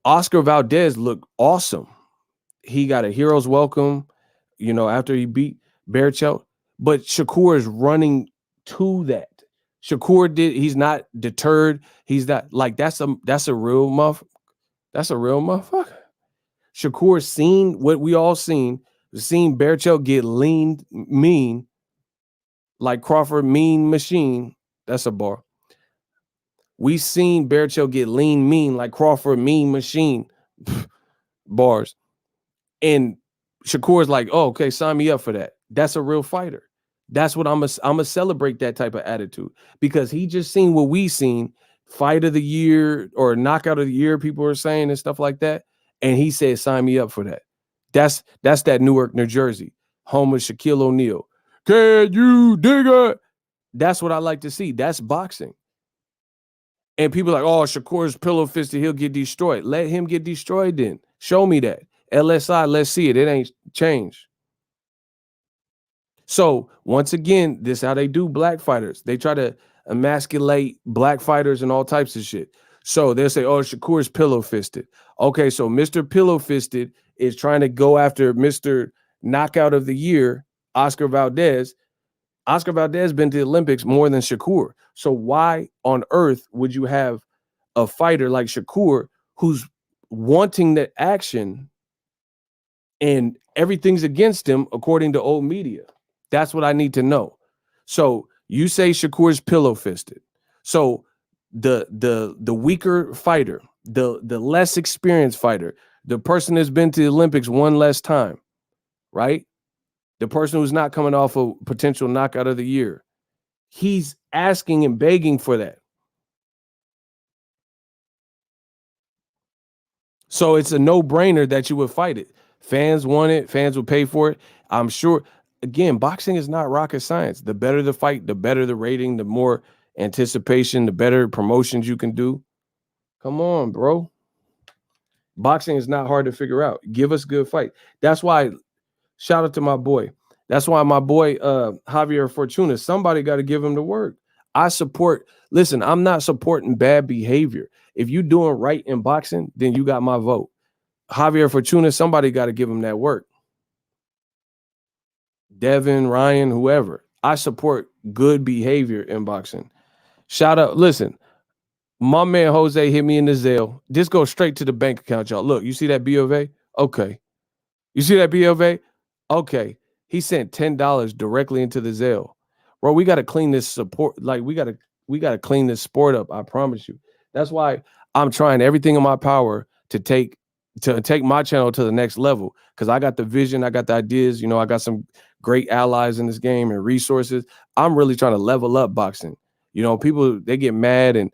Oscar Valdez looked awesome. He got a hero's welcome, after he beat Berchelt. But Shakur is running to that. He's not deterred. He's not like that's a real That's a real motherfucker. Shakur seen what we all seen Berchelt get lean mean like Crawford mean machine. That's a bar. We seen Berchelt get lean mean like Crawford mean machine. Bars. And Shakur's like, oh, okay, sign me up for that. That's a real fighter. That's what I'm gonna celebrate, that type of attitude, because he just seen what we seen, fight of the year or knockout of the year, people are saying and stuff like that. And he said, sign me up for that. That's that Newark, New Jersey, home of Shaquille O'Neal. Can you dig it? That's what I like to see. That's boxing. And people are like, oh, Shakur's pillow fisted, he'll get destroyed. Let him get destroyed then. Show me that. LSI, let's see it. It ain't changed. So once again, this is how they do black fighters. They try to emasculate black fighters and all types of shit. So they'll say, oh, Shakur's pillow fisted. Okay, so Mr. Pillow Fisted is trying to go after Mr. Knockout of the Year, Oscar Valdez. Oscar Valdez been to the Olympics more than Shakur. So why on earth would you have a fighter like Shakur who's wanting the action and everything's against him according to old media? That's what I need to know. So you say Shakur's pillow fisted. So the weaker fighter, the less experienced fighter, the person that's been to the Olympics one less time, right? The person who's not coming off a potential knockout of the year, he's asking and begging for that. So it's a no-brainer that you would fight it. Fans want it. Fans would pay for it. I'm sure. Again, boxing is not rocket science. The better the fight, the better the rating, the more anticipation, the better promotions you can do. Come on, bro. Boxing is not hard to figure out. Give us good fight. That's why, shout out to my boy. That's why my boy Javier Fortuna, somebody got to give him the work. I support, listen, I'm not supporting bad behavior. If you doing right in boxing, then you got my vote. Javier Fortuna, somebody got to give him that work. Devin, Ryan, whoever. I support good behavior in boxing. Shout out, listen, my man Jose hit me in the Zelle. This goes straight to the bank account, y'all. Look, you see that B of A? Okay. You see that B of A? Okay. He sent $10 directly into the Zelle. Bro, we got to clean this support. Like, we got to clean this sport up. I promise you. That's why I'm trying everything in my power to take my channel to the next level. Because I got the vision, I got the ideas, I got some great allies in this game and resources. I'm really trying to level up boxing. People, they get mad and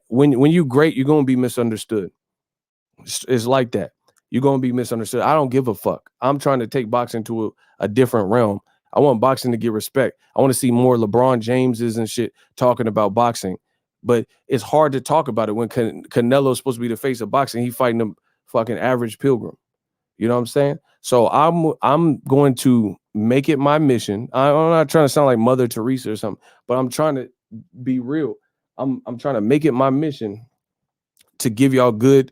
when you great, you're gonna be misunderstood. It's like that. You're gonna be misunderstood. I don't give a fuck. I'm trying to take boxing to a different realm. I want boxing to get respect. I want to see more LeBron Jameses and shit talking about boxing. But it's hard to talk about it when Canelo's supposed to be the face of boxing. He fighting them fucking average pilgrim. You know what I'm saying? So I'm going to make it my mission. I'm not trying to sound like Mother Teresa or something, but I'm trying to be real. I'm trying to make it my mission to give y'all good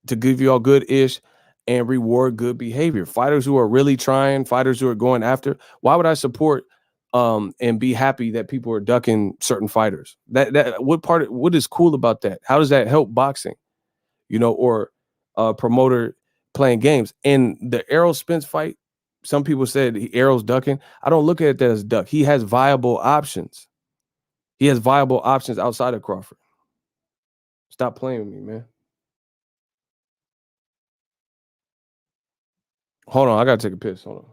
ish and reward good behavior. Fighters who are really trying, fighters who are going after. Why would I support and be happy that people are ducking certain fighters? What is cool about that? How does that help boxing? Or a promoter playing games. In the Errol Spence fight, some people said Errol's ducking. I don't look at that as duck. He has viable options. He has viable options outside of Crawford. Stop playing with me, man. Hold on, I gotta take a piss. Hold on.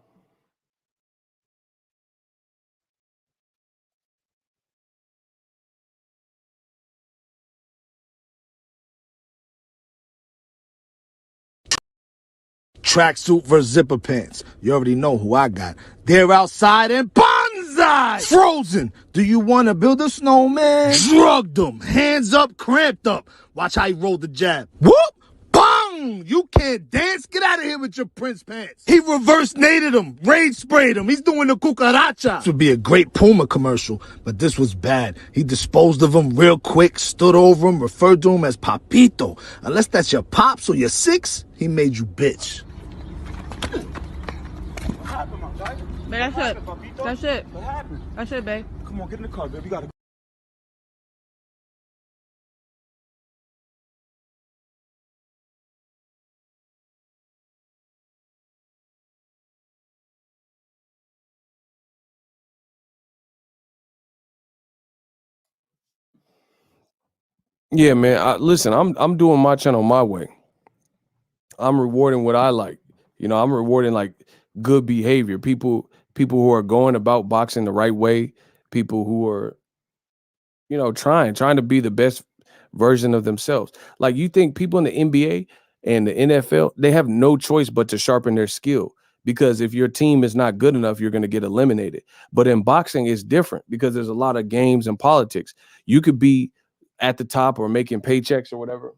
Tracksuit versus zipper pants. You already know who I got. They're outside and bonsai! Frozen! Do you want to build a snowman? Drugged them. Hands up, cramped up. Watch how he rolled the jab. Whoop! Bang! You can't dance? Get out of here with your Prince pants. He reverse nated him. Rage sprayed him. He's doing the cucaracha. This would be a great Puma commercial, but this was bad. He disposed of him real quick, stood over him, referred to him as Papito. Unless that's your pops or your six, he made you bitch. What happened, my guy? Man, that's it. Papito? That's it. What happened? That's it, babe. Come on, get in the car, baby. You gotta go. Yeah, man. Listen, I'm doing my channel my way. I'm rewarding what I like. I'm rewarding like good behavior. People who are going about boxing the right way. People who are, trying to be the best version of themselves. Like, you think people in the NBA and the NFL, they have no choice but to sharpen their skill, because if your team is not good enough, you're going to get eliminated. But in boxing, it's different because there's a lot of games and politics. You could be at the top or making paychecks or whatever,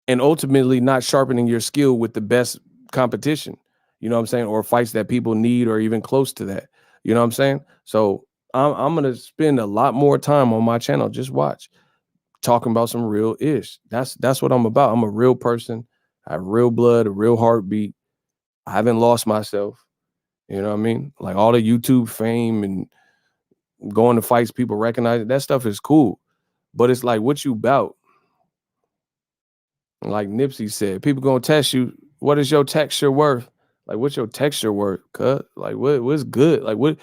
and ultimately not sharpening your skill with the best competition, you know what I'm saying, or fights that people need or even close to that. You know what I'm saying? So I'm going to spend a lot more time on my channel. Just watch, talking about some real ish. That's what I'm about. I'm a real person. I have real blood, a real heartbeat. I haven't lost myself. You know what I mean? Like, all the YouTube fame and going to fights, people recognize it. That stuff is cool. But it's like, what you about? Like Nipsey said, people gonna test you. What is your texture worth? Like, what's your texture worth? Cut. Like, what's good? Like, what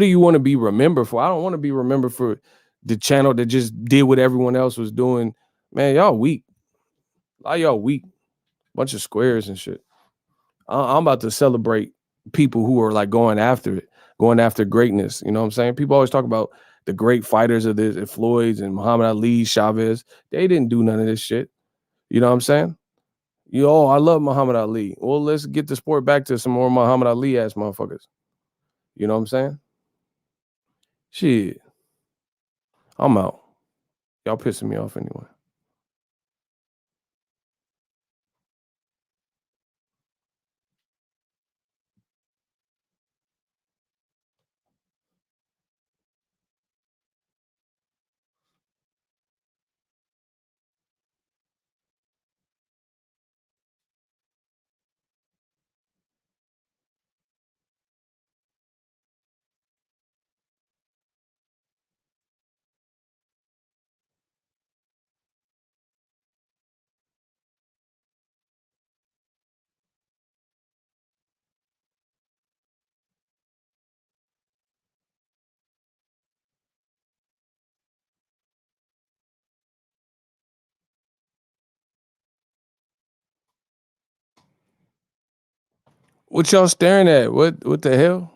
do you want to be remembered for? I don't want to be remembered for the channel that just did what everyone else was doing. Man, y'all weak. A lot of y'all weak. Bunch of squares and shit. I'm about to celebrate people who are like going after it, going after greatness. You know what I'm saying? People always talk about the great fighters of this, and Floyd's and Muhammad Ali, Chavez. They didn't do none of this shit. You know what I'm saying? I love Muhammad Ali. Well, let's get the sport back to some more Muhammad Ali ass motherfuckers. You know what I'm saying? Shit, I'm out. Y'all pissing me off anyway. What y'all staring at? What the hell?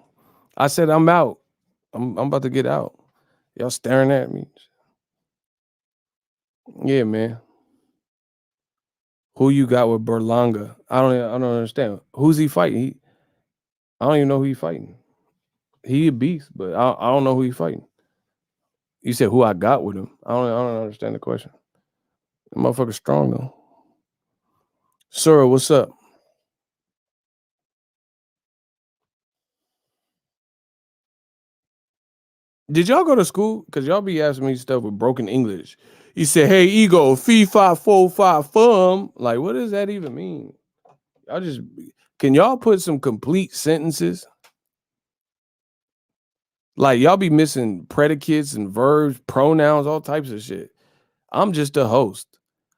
I said I'm out. I'm about to get out. Y'all staring at me. Yeah, man. Who you got with Berlanga? I don't understand. Who's he fighting? I don't even know who he fighting. He a beast, but I don't know who he fighting. You said who I got with him. I don't understand the question. The motherfucker's strong though. Sir, what's up? Did y'all go to school? Cause y'all be asking me stuff with broken English. You said, "Hey, ego, fee 545 fum." Like, what does that even mean? Y'all just can y'all put some complete sentences? Like y'all be missing predicates and verbs, pronouns, all types of shit. I'm just a host.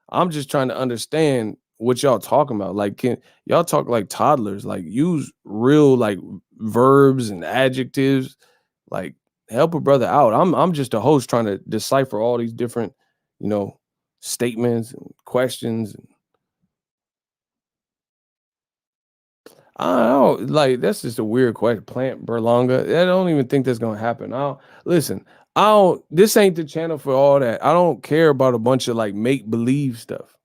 I'm just trying to understand what y'all talking about. Like, can y'all talk like toddlers? Like, use real like verbs and adjectives. Like, help a brother out. I'm just a host trying to decipher all these different, you know, statements and questions. I don't like that's just a weird question. Plant Berlanga. I don't even think that's gonna happen. I don't listen. I don't. This ain't the channel for all that. I don't care about a bunch of like make believe stuff.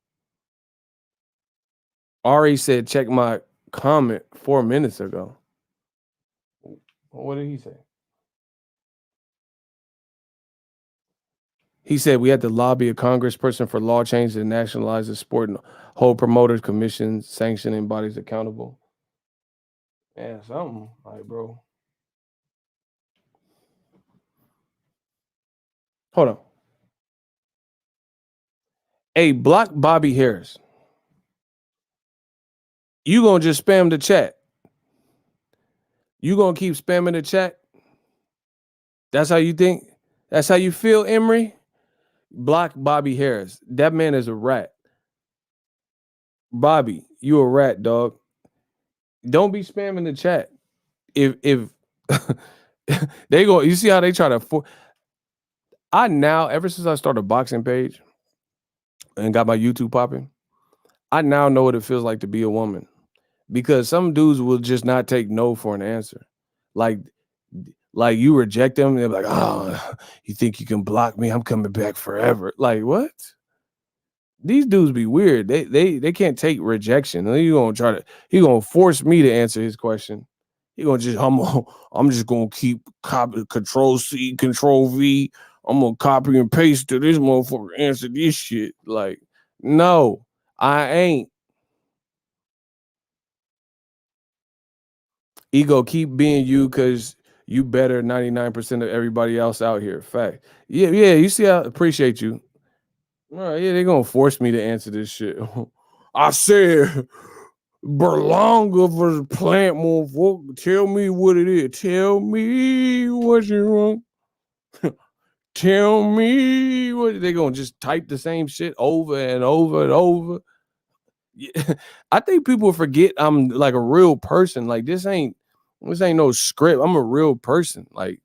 Ari said, check my comment 4 minutes ago. What did he say? He said we had to lobby a congressperson for law change to nationalize the sport and hold promoters, commissions, sanctioning bodies accountable. Yeah, something like, bro. Hold on. Hey, block Bobby Harris. You gonna just spam the chat? You gonna keep spamming the chat? That's how you think? That's how you feel, Emery? Block Bobby Harris. That man is a rat. Bobby, you a rat, dog. Don't be spamming the chat. If they go, you see how they try to I now, ever since I started a boxing page and got my YouTube popping, I now know what it feels like to be a woman. Because some dudes will just not take no for an answer. Like you reject them, and they're like, "Oh, you think you can block me? I'm coming back forever." Like what? These dudes be weird. They can't take rejection. He gonna force me to answer his question. He gonna just I'm just gonna keep copy control C, control V. I'm gonna copy and paste to this motherfucker answer this shit. Like, no, I ain't. Ego, keep being you because you better 99% of everybody else out here. Fact. Yeah, you see, I appreciate you. All right, yeah, they're gonna force me to answer this shit. I said Berlanga versus plant motherfucker. Tell me what it is. Tell me what you want. Tell me what they gonna just type the same shit over and over and over. Yeah. I think people forget I'm like a real person. Like this ain't no script. I'm a real person. Like,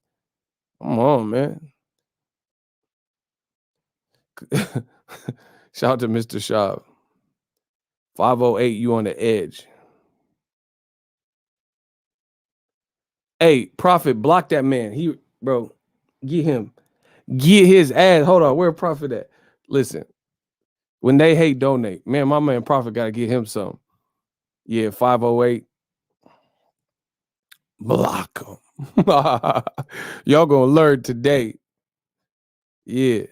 come on, man. Shout out to Mr. Shaw. 508, you on the edge. Hey, Prophet, block that man. Bro, get him. Get his ass. Hold on, where Prophet at? Listen, When they hate, donate. Man, my man Prophet got to get him some. Yeah, 508. Block him. Y'all gonna learn today. Yeah.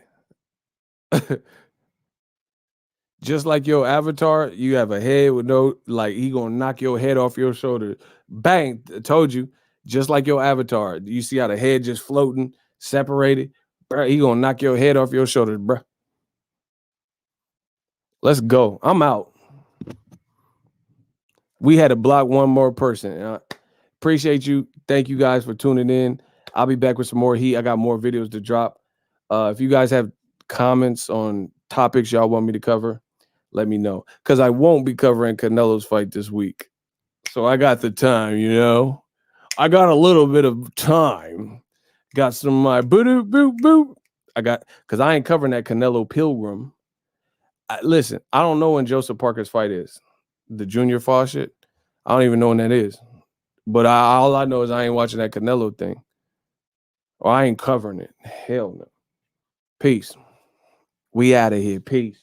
Just like your avatar, you have a head with no, like, he gonna knock your head off your shoulder. Bang, told you. Just like your avatar. You see how the head just floating, separated? Bruh, he gonna knock your head off your shoulders, bruh. Let's go. I'm out. We had to block one more person. Appreciate you. Thank you guys for tuning in. I'll be back with some more heat. I got more videos to drop. If you guys have comments on topics y'all want me to cover, let me know. Because I won't be covering Canelo's fight this week. So I got the time, you know. I got a little bit of time. Got some of my boo boo boo. Because I ain't covering that Canelo Pilgrim. Listen, I don't know when Joseph Parker's fight is. The junior fall shit. I don't even know when that is. But all I know is I ain't watching that Canelo thing. Or I ain't covering it. Hell no. Peace. We out of here. Peace.